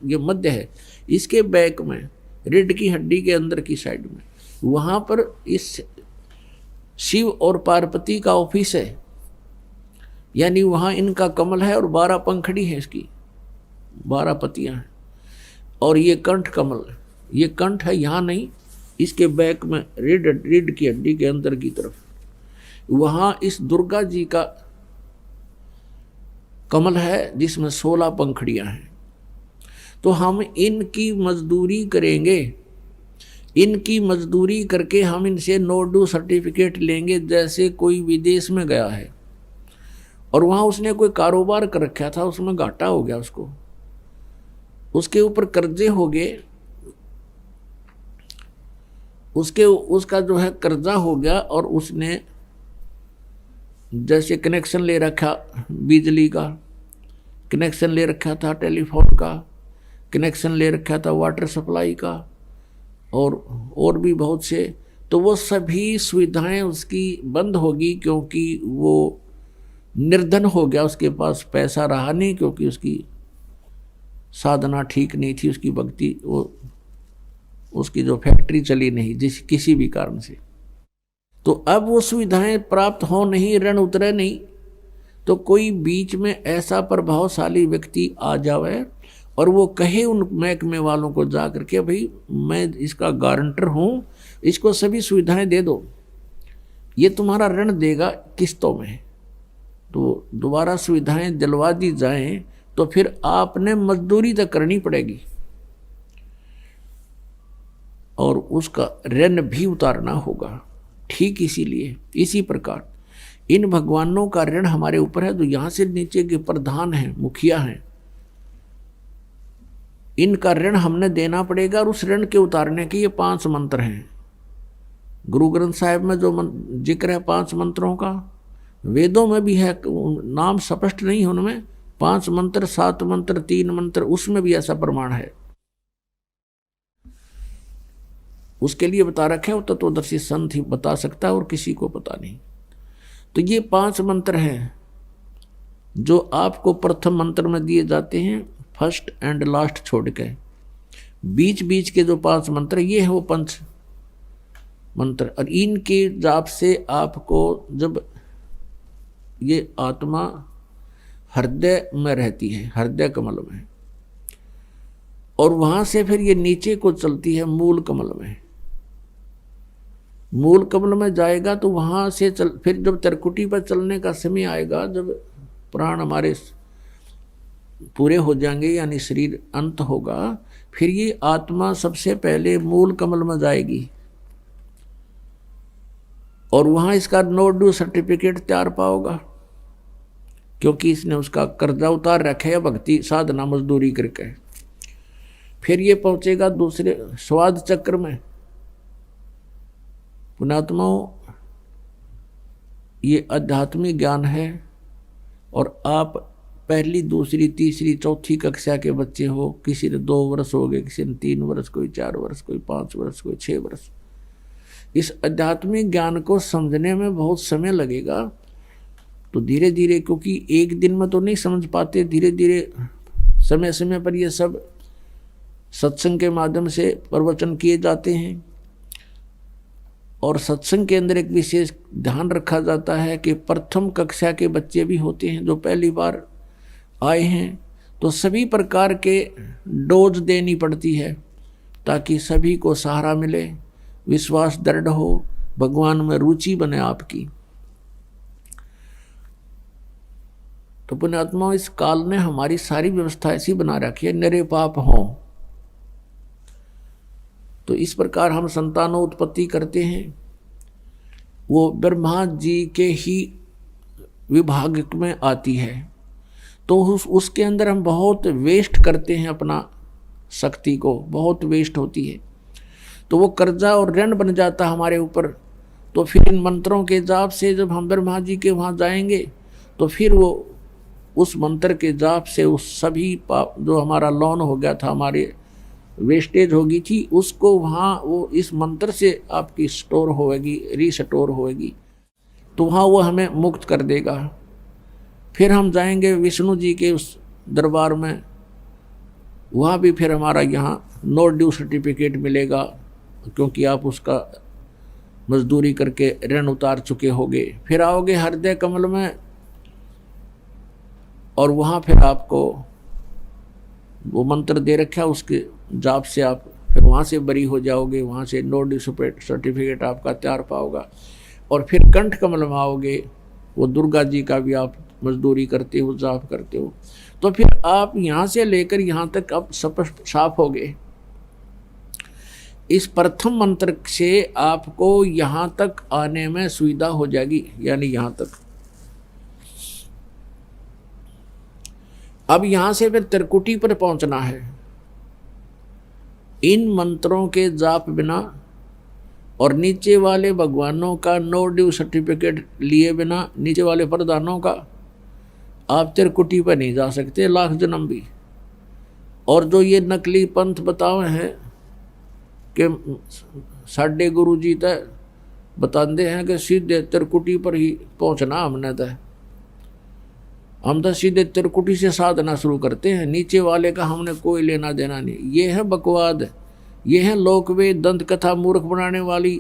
ये मध्य है, इसके बैक में रीढ़ की हड्डी के अंदर की साइड में वहाँ पर इस शिव और पार्वती का ऑफिस है। यानी वहाँ इनका कमल है और 12 पंखड़ी है, इसकी 12 पत्तियाँ हैं। और ये कंठ कमल, ये कंठ है यहाँ नहीं, इसके बैक में रीढ़ की हड्डी के अंदर की तरफ, वहाँ इस दुर्गा जी का कमल है जिसमें 16 पंखड़ियाँ हैं। तो हम इनकी मजदूरी करेंगे, इनकी मजदूरी करके हम इनसे नो ड्यू सर्टिफिकेट लेंगे। जैसे कोई विदेश में गया है और वहाँ उसने कोई कारोबार कर रखा था, उसमें घाटा हो गया, उसके ऊपर कर्जे हो गए, उसका जो है कर्जा हो गया, और उसने जैसे कनेक्शन ले रखा, बिजली का कनेक्शन ले रखा था, टेलीफोन का कनेक्शन ले रखा था, वाटर सप्लाई का, और भी बहुत से, तो वो सभी सुविधाएं उसकी बंद होगी, क्योंकि वो निर्धन हो गया, उसके पास पैसा रहा नहीं, क्योंकि उसकी साधना ठीक नहीं थी, उसकी भक्ति, वो उसकी जो फैक्ट्री चली नहीं किसी भी कारण से। तो अब वो सुविधाएं प्राप्त हो नहीं, ऋण उतरे नहीं, तो कोई बीच में ऐसा प्रभावशाली व्यक्ति आ जावे और वो कहे उन महकमे वालों को जा करके, भाई मैं इसका गारंटर हूँ, इसको सभी सुविधाएं दे दो, ये तुम्हारा ऋण देगा किस्तों में। तो दोबारा सुविधाएं दिलवा दी जाएं तो फिर आपने मजदूरी तक करनी पड़ेगी और उसका ऋण भी उतारना होगा। ठीक इसीलिए इसी प्रकार इन भगवानों का ऋण हमारे ऊपर है, जो यहाँ से नीचे के प्रधान हैं, मुखिया हैं, इनका ऋण हमने देना पड़ेगा। और उस ऋण के उतारने के ये 5 मंत्र हैं। गुरु ग्रंथ साहिब में जो जिक्र है 5 मंत्रों का, वेदों में भी है, नाम स्पष्ट नहीं है उनमें, 5 मंत्र, 7 मंत्र, 3 मंत्र, उसमें भी ऐसा प्रमाण है। उसके लिए बता रखे वो तत्वदर्शी संत ही बता सकता है और किसी को पता नहीं। तो ये 5 मंत्र हैं जो आपको प्रथम मंत्र में दिए जाते हैं, फर्स्ट एंड लास्ट छोड़ के। बीच बीच के जो 5 मंत्र ये है वो पंच मंत्र। और इनके जाप से आपको, जब ये आत्मा हृदय में रहती है, हृदय कमल में, और वहां से फिर ये नीचे को चलती है मूल कमल में। मूल कमल में जाएगा तो वहां से फिर जब त्रिकुटी पर चलने का समय आएगा, जब प्राण हमारे पूरे हो जाएंगे यानी शरीर अंत होगा, फिर ये आत्मा सबसे पहले मूल कमल में जाएगी और वहां इसका नो ड्यू सर्टिफिकेट तैयार पाओगा, क्योंकि इसने उसका कर्जा उतार रखा है भक्ति साधना मजदूरी करके। फिर ये पहुंचेगा दूसरे स्वाद चक्र में। पुण्यात्माओं, ये आध्यात्मिक ज्ञान है और आप पहली दूसरी तीसरी चौथी कक्षा के बच्चे हो, किसी ने 2 वर्ष हो गए, किसी ने 3 वर्ष, कोई 4 वर्ष, कोई 5 वर्ष, कोई 6 वर्ष। इस आध्यात्मिक ज्ञान को समझने में बहुत समय लगेगा। तो धीरे धीरे, क्योंकि एक दिन में तो नहीं समझ पाते, धीरे धीरे समय समय पर ये सब सत्संग के माध्यम से प्रवचन किए जाते हैं। और सत्संग के अंदर एक विशेष ध्यान रखा जाता है कि प्रथम कक्षा के बच्चे भी होते हैं जो पहली बार आए हैं, तो सभी प्रकार के डोज देनी पड़ती है ताकि सभी को सहारा मिले, विश्वास दृढ़ हो, भगवान में रुचि बने आपकी। तो पुण्यात्मा, इस काल ने हमारी सारी व्यवस्था ऐसी बना रखी है, निरे पाप हों। तो इस प्रकार हम संतानों उत्पत्ति करते हैं, वो ब्रह्मा जी के ही विभाग में आती है। तो उसके अंदर हम बहुत वेस्ट करते हैं, अपना शक्ति को बहुत वेस्ट होती है, तो वो कर्जा और ऋण बन जाता हमारे ऊपर। तो फिर इन मंत्रों के जाप से जब हम ब्रह्मा जी के वहाँ जाएंगे तो फिर वो उस मंत्र के जाप से उस सभी पाप जो हमारा लोन हो गया था, हमारे वेस्टेज होगी थी, उसको वहाँ वो इस मंत्र से आपकी स्टोर होएगी, रीस्टोर होएगी, तो वहाँ वो हमें मुक्त कर देगा। फिर हम जाएंगे विष्णु जी के उस दरबार में, वहाँ भी फिर हमारा यहाँ नो ड्यू सर्टिफिकेट मिलेगा, क्योंकि आप उसका मजदूरी करके ऋण उतार चुके होगे। फिर आओगे हृदय कमल में और वहाँ फिर आपको वो मंत्र दे रखा, उसके जाप से आप फिर वहाँ से बरी हो जाओगे, वहाँ से नो ड्यू सर्टिफिकेट आपका तैयार पाओगा। और फिर कंठ कमल में आओगे, वो दुर्गा जी का भी आप मजदूरी करते हो, जाप करते हो। तो फिर आप यहाँ से लेकर यहाँ तक अब स्पष्ट साफ हो गए। इस प्रथम मंत्र से आपको यहाँ तक आने में सुविधा हो जाएगी, यानी यहाँ तक। अब यहाँ से फिर त्रिकुटी पर पहुँचना है। इन मंत्रों के जाप बिना और नीचे वाले भगवानों का नो ड्यू सर्टिफिकेट लिए बिना, नीचे वाले प्रधानों का, आप त्रिकुटी पर नहीं जा सकते लाख जन्म भी। और जो ये नकली पंथ बताए हैं कि साढ़े गुरु जी तय बताते हैं कि सीधे त्रिकुटी पर ही पहुंचना हमने तय, हम तो सीधे त्रिकुटी से साधना शुरू करते हैं, नीचे वाले का हमने कोई लेना देना नहीं। ये है बकवाद, ये है लोकवेद दंत कथा मूर्ख बनाने वाली।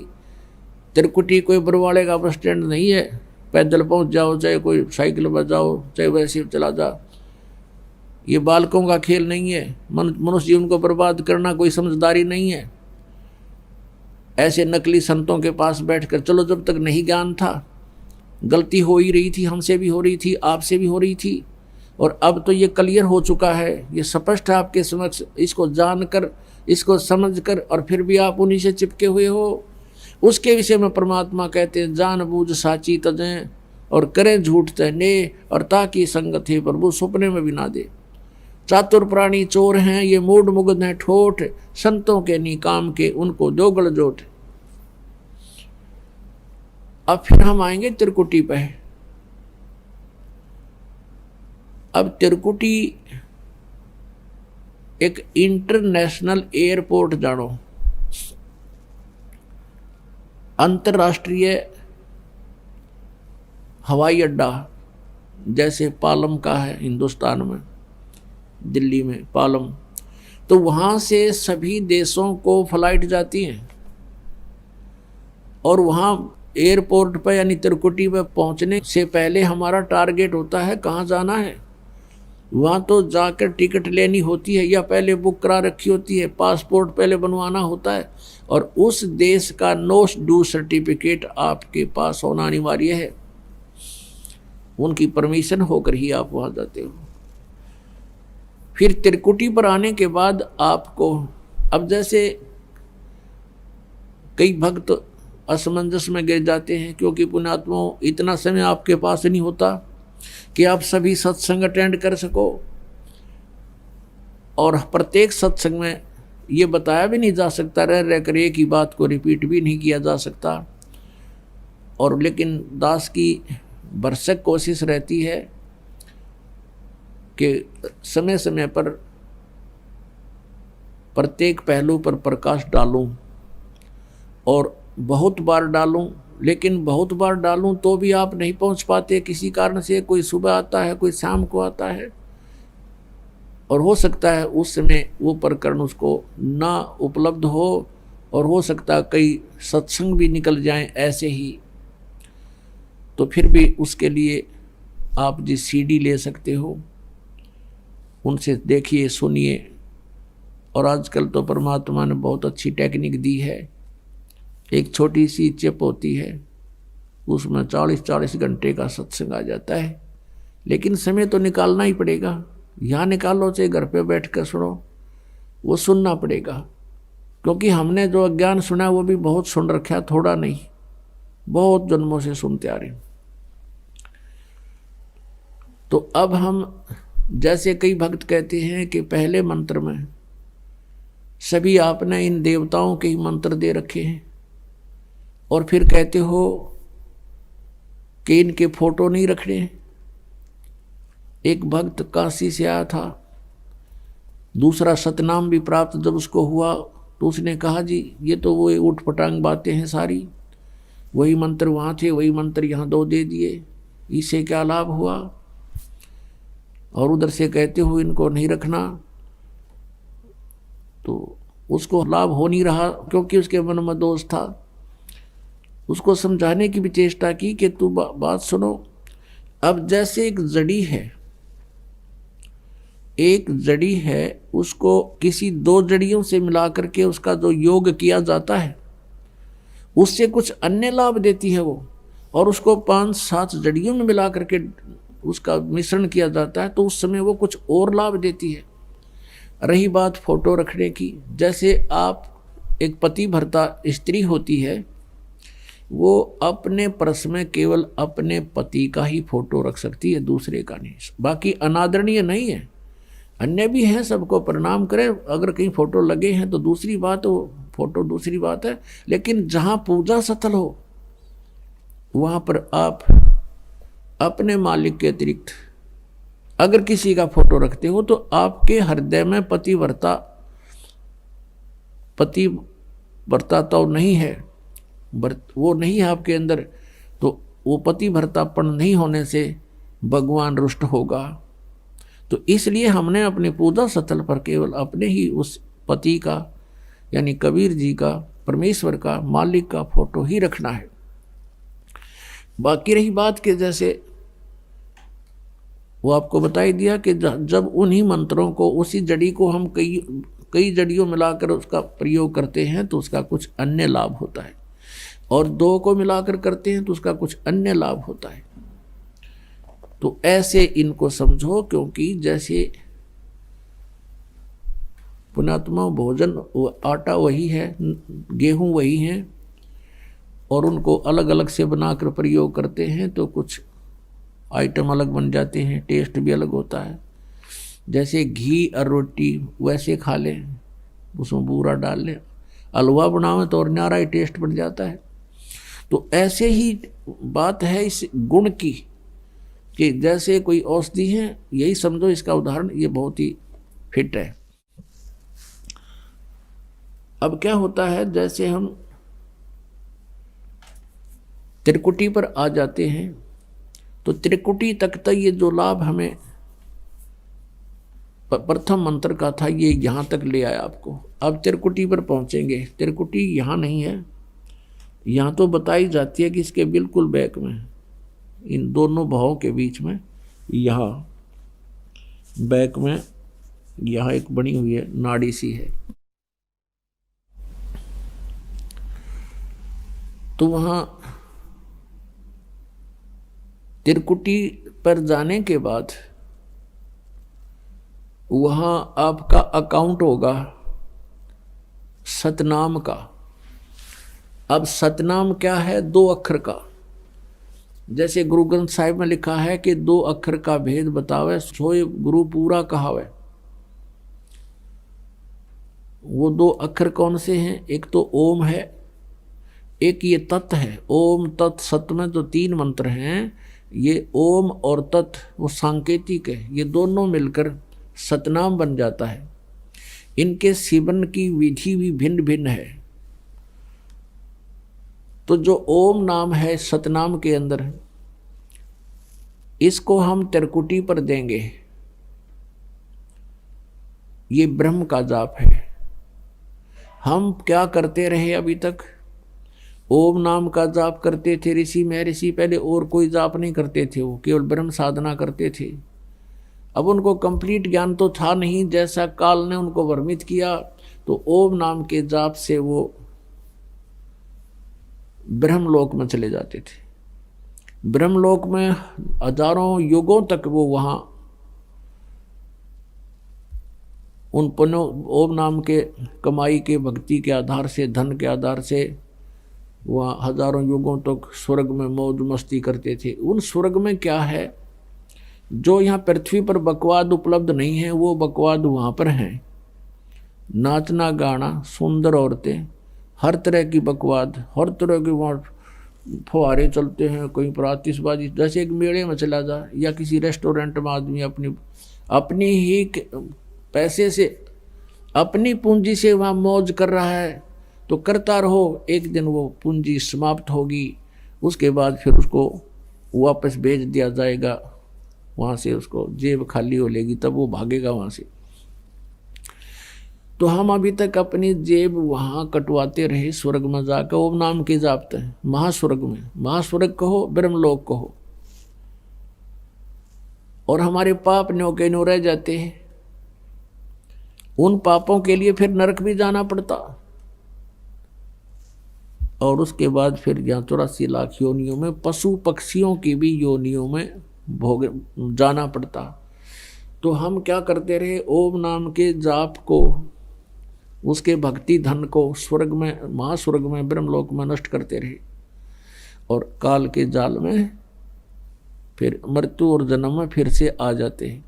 त्रिकुटी कोई बरवाड़े का बस स्टैंड नहीं है, पैदल पहुंच जाओ, चाहे कोई साइकिल पर जाओ, चाहे वैसे चला जा। ये बालकों का खेल नहीं है, मनुष्य जीवन को बर्बाद करना कोई समझदारी नहीं है। ऐसे नकली संतों के पास बैठकर, चलो जब तक नहीं ज्ञान था, गलती हो ही रही थी, हमसे भी हो रही थी, आपसे भी हो रही थी, और अब तो ये क्लियर हो चुका है, ये स्पष्ट है आपके समक्ष। इसको जानकर, इसको समझकर, और फिर भी आप उन्हीं से चिपके हुए हो। उसके विषय में परमात्मा कहते हैं, जान बूझ साची तजें और करें झूठ तहने, और ताकि संगत है प्रभु सपने में भी ना दे। चातुर प्राणी चोर हैं, ये मूड मुग्ध हैं ठोठ, संतों के नी काम के उनको दोगल जोट। अब फिर हम आएंगे त्रिकुटी पे। अब त्रिकुटी एक इंटरनेशनल एयरपोर्ट जानो, अंतर्राष्ट्रीय हवाई अड्डा जैसे पालम का है हिंदुस्तान में, दिल्ली में पालम, तो वहाँ से सभी देशों को फ्लाइट जाती हैं। और वहाँ एयरपोर्ट पर यानी त्रिकुटी पर पहुँचने से पहले हमारा टारगेट होता है कहाँ जाना है। वहाँ तो जाकर टिकट लेनी होती है या पहले बुक करा रखी होती है, पासपोर्ट पहले बनवाना होता है, और उस देश का नो डू सर्टिफिकेट आपके पास होना अनिवार्य है। उनकी परमिशन होकर ही आप वहाँ जाते हो। फिर त्रिकुटी पर आने के बाद आपको, अब जैसे कई भक्त असमंजस में गिर जाते हैं, क्योंकि पुण्यात्माओं इतना समय आपके पास नहीं होता कि आप सभी सत्संग अटेंड कर सको, और प्रत्येक सत्संग में ये बताया भी नहीं जा सकता, रह कर एक ही बात को रिपीट भी नहीं किया जा सकता। और लेकिन दास की भरसक कोशिश रहती है कि समय समय पर प्रत्येक पहलू पर प्रकाश डालूं, और बहुत बार डालूं, लेकिन बहुत बार डालूं तो भी आप नहीं पहुंच पाते किसी कारण से। कोई सुबह आता है, कोई शाम को आता है, और हो सकता है उस समय वो प्रकरण उसको ना उपलब्ध हो, और हो सकता है कई सत्संग भी निकल जाएं ऐसे ही। तो फिर भी उसके लिए आप जिस सीडी ले सकते हो उनसे देखिए, सुनिए। और आजकल तो परमात्मा ने बहुत अच्छी टेक्निक दी है। एक छोटी सी चिप होती है, उसमें 40-40 घंटे का सत्संग आ जाता है, लेकिन समय तो निकालना ही पड़ेगा। यहाँ निकालो चाहे घर पे बैठ कर सुनो, वो सुनना पड़ेगा, क्योंकि हमने जो अज्ञान सुना वो भी बहुत सुन रखा, थोड़ा नहीं, बहुत जन्मों से सुनते आ रहे हैं। तो अब हम, जैसे कई भक्त कहते हैं कि पहले मंत्र में सभी आपने इन देवताओं के ही मंत्र दे रखे हैं, और फिर कहते हो कि इनके फोटो नहीं रखने। एक भक्त काशी से आया था, दूसरा सतनाम भी प्राप्त जब उसको हुआ तो उसने कहा जी ये तो वो उठ पटांग बातें हैं सारी, वही मंत्र वहाँ थे, वही मंत्र यहाँ 2 दे दिए, इससे क्या लाभ हुआ। और उधर से कहते हो इनको नहीं रखना, तो उसको लाभ हो नहीं रहा, क्योंकि उसके मन में दोष था। उसको समझाने की भी चेष्टा की कि तू बात सुनो। अब जैसे एक जड़ी है, उसको किसी 2 जड़ियों से मिला करके उसका जो योग किया जाता है उससे कुछ अन्य लाभ देती है वो, और उसको 5-7 जड़ियों में मिला करके उसका मिश्रण किया जाता है तो उस समय वो कुछ और लाभ देती है। रही बात फोटो रखने की, जैसे आप एक पति भर्ता स्त्री होती है, वो अपने पर्स में केवल अपने पति का ही फोटो रख सकती है, दूसरे का नहीं। बाकी अनादरणीय नहीं है, अन्य भी हैं, सबको प्रणाम करें। अगर कहीं फोटो लगे हैं तो दूसरी बात, वो फोटो दूसरी बात है, लेकिन जहाँ पूजा स्थल हो वहाँ पर आप अपने मालिक के अतिरिक्त अगर किसी का फोटो रखते हो तो आपके हृदय में पतिव्रता तो नहीं है, वो नहीं है आपके अंदर, तो वो पतिव्रतापन नहीं होने से भगवान रुष्ट होगा। तो इसलिए हमने अपने पूजा स्थल पर केवल अपने ही उस पति का यानी कबीर जी का, परमेश्वर का, मालिक का फोटो ही रखना है। बाकी रही बात के जैसे वो आपको बताई दिया कि जब उन्हीं मंत्रों को, उसी जड़ी को हम कई जड़ियों मिलाकर उसका प्रयोग करते हैं तो उसका कुछ अन्य लाभ होता है, और 2 को मिलाकर करते हैं तो उसका कुछ अन्य लाभ होता है। तो ऐसे इनको समझो, क्योंकि जैसे पुण्यात्मा भोजन आटा वही है, गेहूं वही है, और उनको अलग अलग से बनाकर प्रयोग करते हैं तो कुछ आइटम अलग बन जाते हैं, टेस्ट भी अलग होता है। जैसे घी और रोटी वैसे खा लें, उसमें बूरा डाल लें, हलवा बनावें तो और न्यारा ही टेस्ट बन जाता है। तो ऐसे ही बात है इस गुण की कि जैसे कोई औषधि है, यही समझो इसका उदाहरण, ये बहुत ही फिट है। अब क्या होता है, जैसे हम त्रिकुटी पर आ जाते हैं तो त्रिकुटी तक ये जो लाभ हमें प्रथम मंत्र का था, ये यहाँ तक ले आया आपको। अब त्रिकुटी पर पहुँचेंगे, त्रिकुटी यहाँ नहीं है, यहाँ तो बताई जाती है कि इसके बिल्कुल बैक में, इन दोनों भावों के बीच में, यहाँ बैक में यहाँ एक बनी हुई है नाड़ी सी है। तो वहाँ त्रिकुटी पर जाने के बाद वहाँ आपका अकाउंट होगा सतनाम का। अब सतनाम क्या है? 2 अक्षर का। जैसे गुरु ग्रंथ साहिब में लिखा है कि 2 अक्षर का भेद बतावे सोए गुरु पूरा कहावे। वो 2 अक्षर कौन से हैं? एक तो ओम है, एक ये तत् है। ओम तत् सत में तो 3 मंत्र हैं। ये ओम और तत् वो सांकेतिक है, ये दोनों मिलकर सतनाम बन जाता है। इनके सेवन की विधि भी भिन्न भिन्न है। तो जो ओम नाम है सतनाम के अंदर, इसको हम त्रिकुटी पर देंगे। ये ब्रह्म का जाप है। हम क्या करते रहे अभी तक? ओम नाम का जाप करते थे ऋषि महर्षि पहले, और कोई जाप नहीं करते थे, वो केवल ब्रह्म साधना करते थे। अब उनको कंप्लीट ज्ञान तो था नहीं, जैसा काल ने उनको भ्रमित किया, तो ओम नाम के जाप से वो ब्रह्मलोक में चले जाते थे। ब्रह्मलोक में हजारों युगों तक वो वहाँ उन पुण्यों ओम नाम के कमाई के भक्ति के आधार से, धन के आधार से वहाँ हजारों युगों तक स्वर्ग में मौज मस्ती करते थे। उन स्वर्ग में क्या है? जो यहाँ पृथ्वी पर बकवाद उपलब्ध नहीं है, वो बकवाद वहाँ पर हैं। नाचना गाना, सुंदर औरतें, हर तरह की बकवाद, हर तरह के वहाँ फुहारे चलते हैं, कहीं पर आतिशबाजी। जैसे एक मेले में चला जा या किसी रेस्टोरेंट में आदमी अपनी ही पैसे से, अपनी पूंजी से वहाँ मौज कर रहा है, तो करता रहो। एक दिन वो पूंजी समाप्त होगी, उसके बाद फिर उसको वापस भेज दिया जाएगा वहाँ से, उसको जेब खाली हो लेगी, तब वो भागेगा वहाँ से। तो हम अभी तक अपनी जेब वहाँ कटवाते रहे स्वर्ग में जाकर ओम नाम के जापते हैं। महास्वर्ग में, महास्वर्ग कहो, ब्रह्मलोक कहो, और हमारे पाप न्यो के न्यो रह जाते हैं। उन पापों के लिए फिर नरक भी जाना पड़ता, और उसके बाद फिर यहाँ 84 लाख योनियों में, पशु पक्षियों की भी योनियों में भोग जाना पड़ता। तो हम क्या करते रहे? ओम नाम के जाप को, उसके भक्ति धन को स्वर्ग में, महास्वर्ग में, ब्रह्मलोक में नष्ट करते रहे, और काल के जाल में फिर मृत्यु और जन्म में फिर से आ जाते हैं।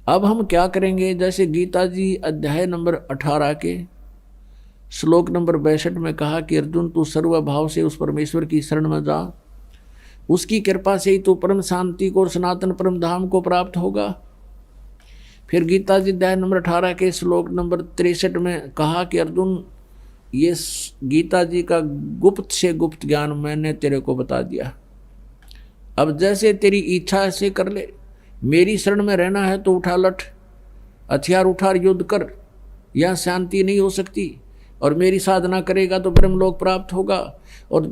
अब हम क्या करेंगे? जैसे गीता जी अध्याय नंबर 18 के श्लोक नंबर 62 में कहा कि अर्जुन तू सर्वभाव से उस परमेश्वर की शरण में जा, उसकी कृपा से ही तू परम शांति को और सनातन परम धाम को प्राप्त होगा। फिर गीता जी अध्याय नंबर 18 के श्लोक नंबर 63 में कहा कि अर्जुन ये गीता जी का गुप्त से गुप्त ज्ञान मैंने तेरे को बता दिया, अब जैसे तेरी इच्छा ऐसे कर ले। मेरी शरण में रहना है तो उठा लठ, हथियार उठा युद्ध कर, यहाँ शांति नहीं हो सकती, और मेरी साधना करेगा तो ब्रह्मलोक प्राप्त होगा। और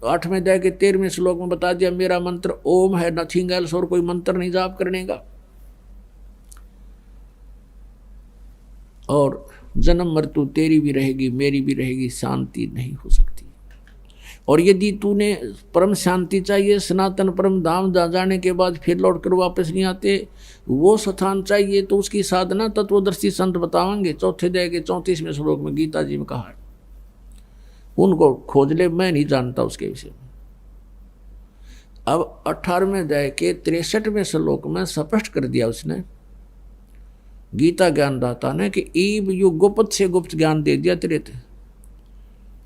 8वें अध्याय के 13वें श्लोक में बता दिया मेरा मंत्र ओम है, नथिंग एल्स, और कोई मंत्र नहीं जाप करने का। और जन्म मृत्यु तेरी भी रहेगी, मेरी भी रहेगी, शांति नहीं हो सकती। और यदि तूने परम शांति चाहिए, सनातन परम धाम जाने के बाद फिर लौट कर वापस नहीं आते, वो स्थान चाहिए, तो उसकी साधना तत्वदर्शी संत बताएंगे। 4थे अध्याय के 34वें श्लोक में गीता जी में कहा है, उनको खोज ले, मैं नहीं जानता उसके विषय में। अब 18वें अध्याय के 63वें श्लोक में स्पष्ट कर दिया उसने, गीता ज्ञानदाता ने, कि ईब यु गुप्त से गुप्त ज्ञान दे दिया तेरे थे,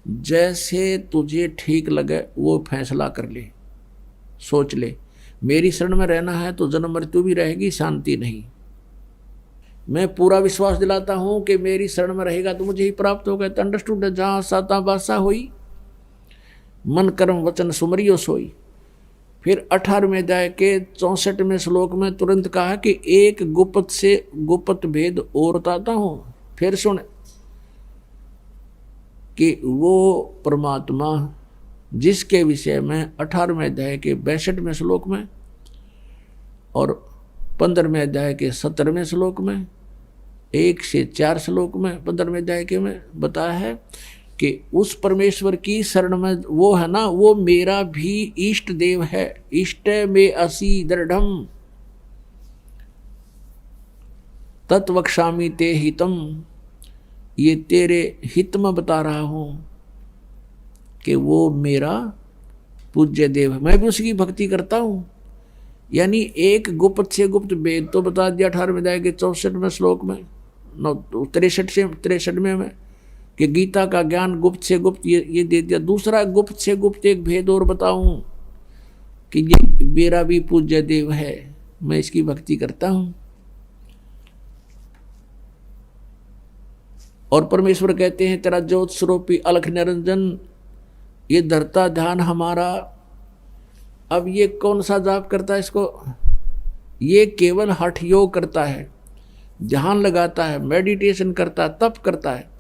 जैसे तुझे ठीक लगे वो फैसला कर ले, सोच ले। मेरी शरण में रहना है तो जन्म मृत्यु भी रहेगी, शांति नहीं। मैं पूरा विश्वास दिलाता हूं कि मेरी शरण में रहेगा तो मुझे ही प्राप्त होगा। तो अंडरस्टूड, जहाँ साता बासा होई, मन कर्म वचन सुमरियो सोई। फिर 18वें अध्याय के 64वें श्लोक में तुरंत कहा कि एक गुप्त से गुप्त भेद और बताता हूं। फिर सुन कि वो परमात्मा जिसके विषय में 18वें अध्याय के 62वें श्लोक में और 15वें अध्याय के 17वें श्लोक में 1 से 4 श्लोक में 15वें अध्याय के में बताया है कि उस परमेश्वर की शरण में वो है ना, वो मेरा भी इष्ट देव है। इष्ट में असी दृढ़म तत्वक्षामि ते हितम, ये तेरे हित में बता रहा हूं कि वो मेरा पूज्य देव है, मैं भी उसकी भक्ति करता हूं। यानी एक गुप्त से गुप्त वेद तो बता दिया 18वें अध्याय के 64वें श्लोक में, 63वें में कि गीता का ज्ञान गुप्त से गुप्त ये दे दिया। दूसरा गुप्त से गुप्त एक भेद और बताऊं कि ये मेरा भी पूज्य देव है, मैं इसकी भक्ति करता हूं। और परमेश्वर कहते हैं तेरा ज्योत स्वरूपी अलख निरंजन ये धरता ध्यान हमारा। अब ये कौन सा जाप करता है इसको? ये केवल हठ योग करता है, ध्यान लगाता है, मेडिटेशन करता है, तप करता है।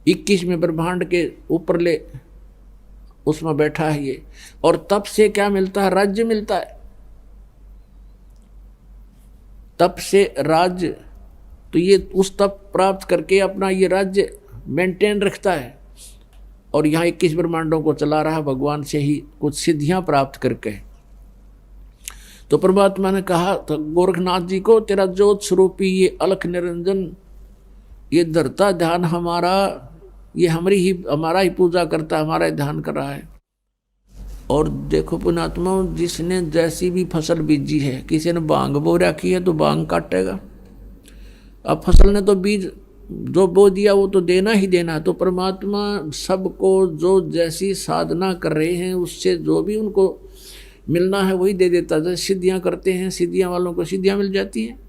21वें ब्रह्मांड के ऊपर ले उसमें बैठा है ये। और तप से क्या मिलता है? राज्य मिलता है। तप से राज्य, तो ये उस तप प्राप्त करके अपना ये राज्य मेंटेन रखता है और यहाँ 21 ब्रह्मांडों को चला रहा है भगवान से ही कुछ सिद्धियां प्राप्त करके। तो परमात्मा ने कहा तो गोरखनाथ जी को तेरा ज्योत स्वरूपी ये अलख निरंजन ये धरता ध्यान हमारा, ये हमारा ही पूजा करता है, हमारा ही ध्यान कर रहा है। और देखो पुण्यात्मा, जिसने जैसी भी फसल बीजी है, किसी ने बांग बो रखी है तो बांग काटेगा। अब फसल ने तो बीज जो बो दिया वो तो देना ही देना। तो परमात्मा सबको जो जैसी साधना कर रहे हैं उससे जो भी उनको मिलना है वही दे देता। जैसे सिद्धियां करते हैं, सिद्धियां वालों को सिद्धियां मिल जाती हैं।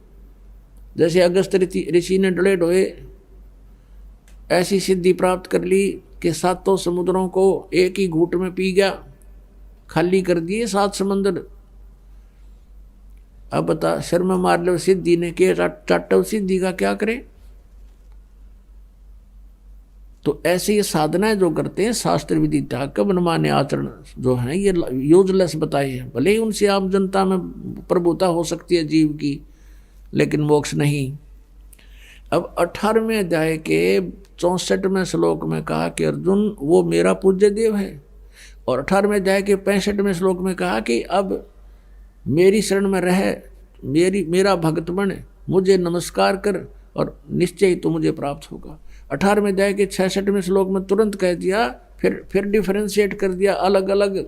जैसे अगस्त ऋषि ने डले ढोए ऐसी सिद्धि प्राप्त कर ली कि 7 समुद्रों को एक ही घूंट में पी गया, खाली कर दिए 7 समंदर। अब बता, शर्मा मार लो सिद्धि ने के चाटव सिद्धि का क्या करे। तो ऐसे ये साधनाएं जो करते हैं शास्त्र विधि त्याग का मनमाने आचरण जो है ये यूजलेस बताए हैं। भले ही उनसे आम जनता में प्रभुता हो सकती है जीव की, लेकिन मोक्ष नहीं। अब 18वें अध्याय के 64वें श्लोक में कहा कि अर्जुन वो मेरा पूज्य देव है, और 18वें अध्याय के 65वें श्लोक में कहा कि अब मेरी शरण में रह, मेरा भक्त बन, मुझे नमस्कार कर और निश्चय ही तो मुझे प्राप्त होगा। 18वें अध्याय के 66वें श्लोक में तुरंत कह दिया, फिर डिफरेंशिएट कर दिया अलग अलग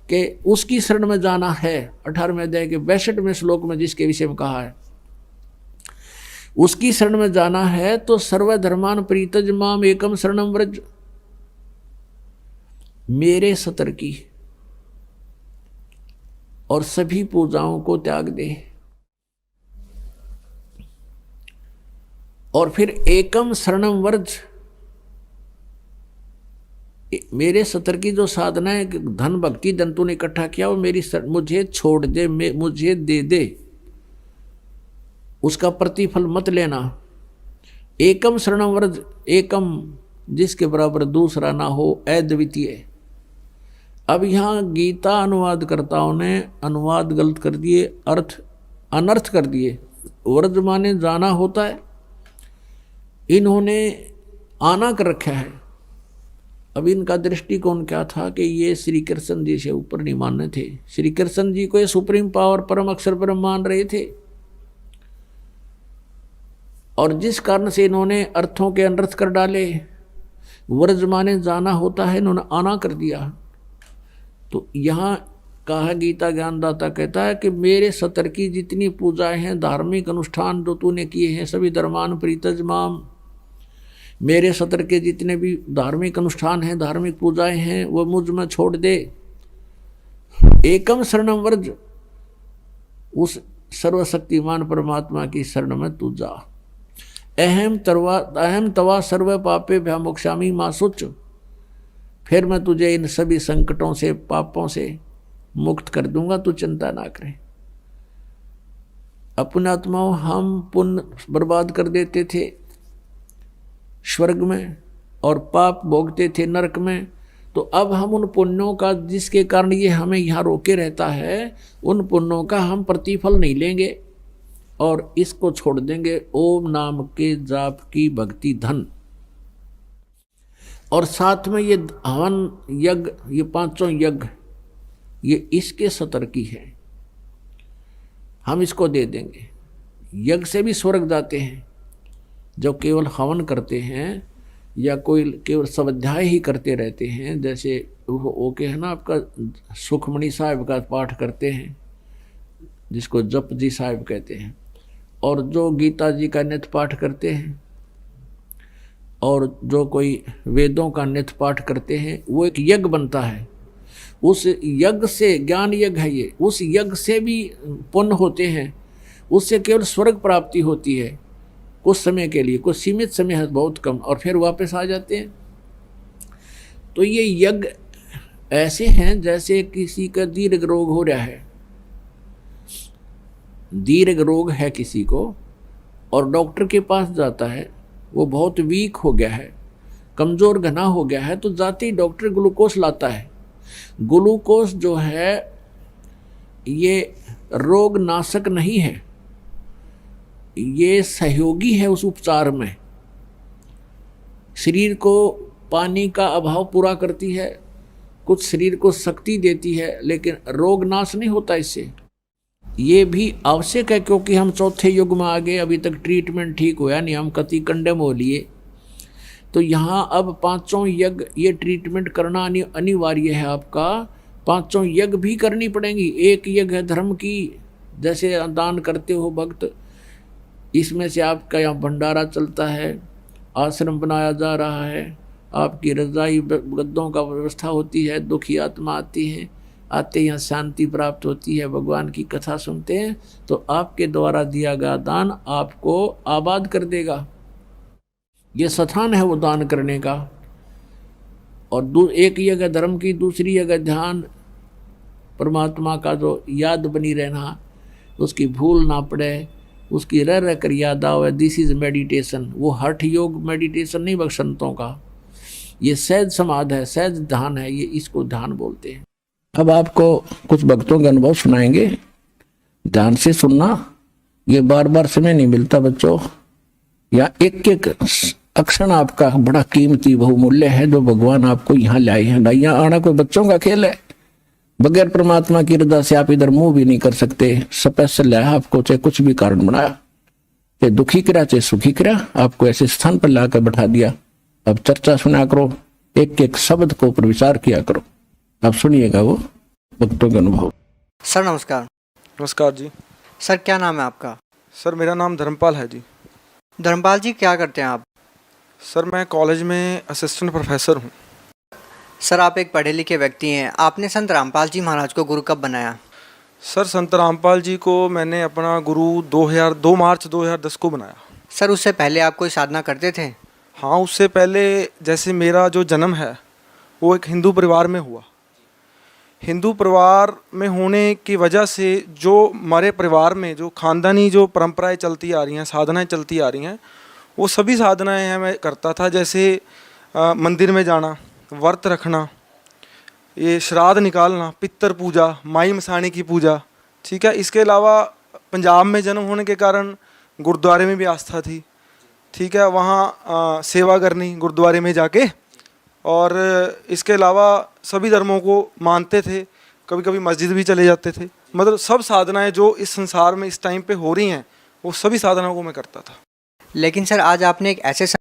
कि उसकी शरण में जाना है। 18वें अध्याय के 62वें श्लोक में जिसके विषय में कहा है उसकी शरण में जाना है तो सर्वधर्मान प्रीतज माम एकम शरणम व्रज, मेरे सतर की और सभी पूजाओं को त्याग दे। और फिर एकम शरणम व्रज, मेरे सतर की जो साधना है, धन भक्ति धन तूने इकट्ठा किया वो मेरी मुझे छोड़ दे, मुझे दे दे, उसका प्रतिफल मत लेना। एकम शरणम व्रज, एकम जिसके बराबर दूसरा ना हो, अद्वितीय। अब यहाँ गीता अनुवादकर्ताओं ने अनुवाद गलत कर दिए, अर्थ अनर्थ कर दिए। व्रज माने जाना होता है, इन्होंने आना कर रखा है। अब इनका दृष्टिकोण क्या था कि ये श्री कृष्ण जी से ऊपर नहीं मानने थे। श्री कृष्ण जी को ये सुप्रीम पावर परम अक्षर परम मान रहे थे, और जिस कारण से इन्होंने अर्थों के अनर्थ कर डाले। व्रज माने जाना होता है, इन्होंने आना कर दिया। तो यहाँ कहा, गीता ज्ञानदाता कहता है कि मेरे सतर की जितनी पूजाएं हैं, धार्मिक अनुष्ठान जो तूने किए हैं, सभी धर्मान प्रीतज माम, मेरे सतर के जितने भी धार्मिक अनुष्ठान हैं, धार्मिक पूजाएं हैं, वो मुझ में छोड़ दे। एकम शरणम व्रज, उस सर्वशक्तिमान परमात्मा की शरण में तू जा। अहम तवा सर्व पापे भ्यामोक्षामि मां शुच, फिर मैं तुझे इन सभी संकटों से, पापों से मुक्त कर दूंगा, तू चिंता ना करे। अपने आत्माओं हम पुण्य बर्बाद कर देते थे स्वर्ग में और पाप भोगते थे नरक में, तो अब हम उन पुण्यों का, जिसके कारण ये हमें यहाँ रोके रहता है, उन पुण्यों का हम प्रतिफल नहीं लेंगे और इसको छोड़ देंगे ओम नाम के जाप की भक्ति धन। और साथ में ये हवन यज्ञ, ये पांचों यज्ञ, ये इसके सतर्की है, हम इसको दे देंगे। यज्ञ से भी स्वर्ग जाते हैं जो केवल हवन करते हैं या कोई केवल स्वाध्याय ही करते रहते हैं, जैसे वो के है ना आपका सुखमणि साहिब का पाठ करते हैं जिसको जप जी साहिब कहते हैं, और जो गीता जी का नित्य पाठ करते हैं, और जो कोई वेदों का नित्य पाठ करते हैं, वो एक यज्ञ बनता है। उस यज्ञ से, ज्ञान यज्ञ है ये, उस यज्ञ से भी पुण्य होते हैं, उससे केवल स्वर्ग प्राप्ति होती है कुछ समय के लिए, कुछ सीमित समय है, बहुत कम, और फिर वापस आ जाते हैं। तो ये यज्ञ ऐसे हैं जैसे किसी का दीर्घ रोग हो रहा है, दीर्घ रोग है किसी को, और डॉक्टर के पास जाता है, वो बहुत वीक हो गया है, कमज़ोर घना हो गया है, तो जाते ही डॉक्टर ग्लूकोज लाता है। ग्लूकोज जो है ये रोग नाशक नहीं है, ये सहयोगी है उस उपचार में। शरीर को पानी का अभाव पूरा करती है, कुछ शरीर को शक्ति देती है, लेकिन रोग नाश नहीं होता इससे। ये भी आवश्यक है क्योंकि हम चौथे युग में आ गए, अभी तक ट्रीटमेंट ठीक होया नहीं, हम कति कंडम हो लिए। तो यहाँ अब पांचों यज्ञ ये ट्रीटमेंट करना अनिवार्य है आपका। पांचों यज्ञ भी करनी पड़ेंगी। एक यज्ञ है धर्म की, जैसे दान करते हो भक्त, इसमें से आपका यहाँ भंडारा चलता है, आश्रम बनाया जा रहा है, आपकी रजाई गद्दों का व्यवस्था होती है, दुखी आत्मा आती है, आते यहाँ शांति प्राप्त होती है, भगवान की कथा सुनते हैं, तो आपके द्वारा दिया गया दान आपको आबाद कर देगा। ये स्थान है वो दान करने का। और एक जगह धर्म की, दूसरी जगह ध्यान, परमात्मा का जो याद बनी रहना, उसकी भूल ना पड़े, उसकी रह रह कर याद आवे, दिस इज मेडिटेशन। वो हठ योग मेडिटेशन नहीं बख्शंतों का, ये सहज समाध है, सहज ध्यान है, ये इसको ध्यान बोलते हैं। अब आपको कुछ भक्तों के अनुभव सुनाएंगे, ध्यान से सुनना, ये बार बार समय नहीं मिलता बच्चों, या एक एक अक्षण आपका बड़ा कीमती बहुमूल्य है जो भगवान आपको यहाँ लाए हैं। यहाँ आना कोई बच्चों का खेल है, बगैर परमात्मा की रजा से आप इधर मुंह भी नहीं कर सकते। स्पेशल है आपको, चाहे कुछ भी कारण बनाया, चाहे दुखी करा चाहे सुखी करा, आपको ऐसे स्थान पर लाकर बैठा दिया। अब चर्चा सुना करो, एक एक शब्द को ऊपर विचार किया करो। आप सुनिएगा वो भक्तों के अनुभव। सर नमस्कार। नमस्कार जी। सर क्या नाम है आपका? सर मेरा नाम धर्मपाल है जी। धर्मपाल जी क्या करते हैं आप? सर मैं कॉलेज में असिस्टेंट प्रोफेसर हूँ। सर आप एक पढ़े लिखे व्यक्ति हैं, आपने संत रामपाल जी महाराज को गुरु कब बनाया? सर संत रामपाल जी को मैंने अपना गुरु 2 मार्च 2010 को बनाया। सर उससे पहले आप कोई साधना करते थे? हाँ, उससे पहले जैसे मेरा जो जन्म है वो एक हिंदू परिवार में हुआ। हिंदू परिवार में होने की वजह से जो हमारे परिवार में जो ख़ानदानी जो परंपराएं चलती आ रही हैं, साधनाएं चलती आ रही हैं, वो सभी साधनाएं हैं मैं करता था। जैसे मंदिर में जाना, व्रत रखना, ये श्राद्ध निकालना, पितर पूजा, माई मसाणी की पूजा, ठीक है। इसके अलावा पंजाब में जन्म होने के कारण गुरुद्वारे में भी आस्था थी, ठीक है, वहाँ सेवा करनी गुरुद्वारे में जाके। और इसके अलावा सभी धर्मों को मानते थे, कभी कभी मस्जिद भी चले जाते थे। मतलब सब साधनाएं जो इस संसार में इस टाइम पे हो रही हैं वो सभी साधनाओं को मैं करता था। लेकिन सर आज आपने एक ऐसे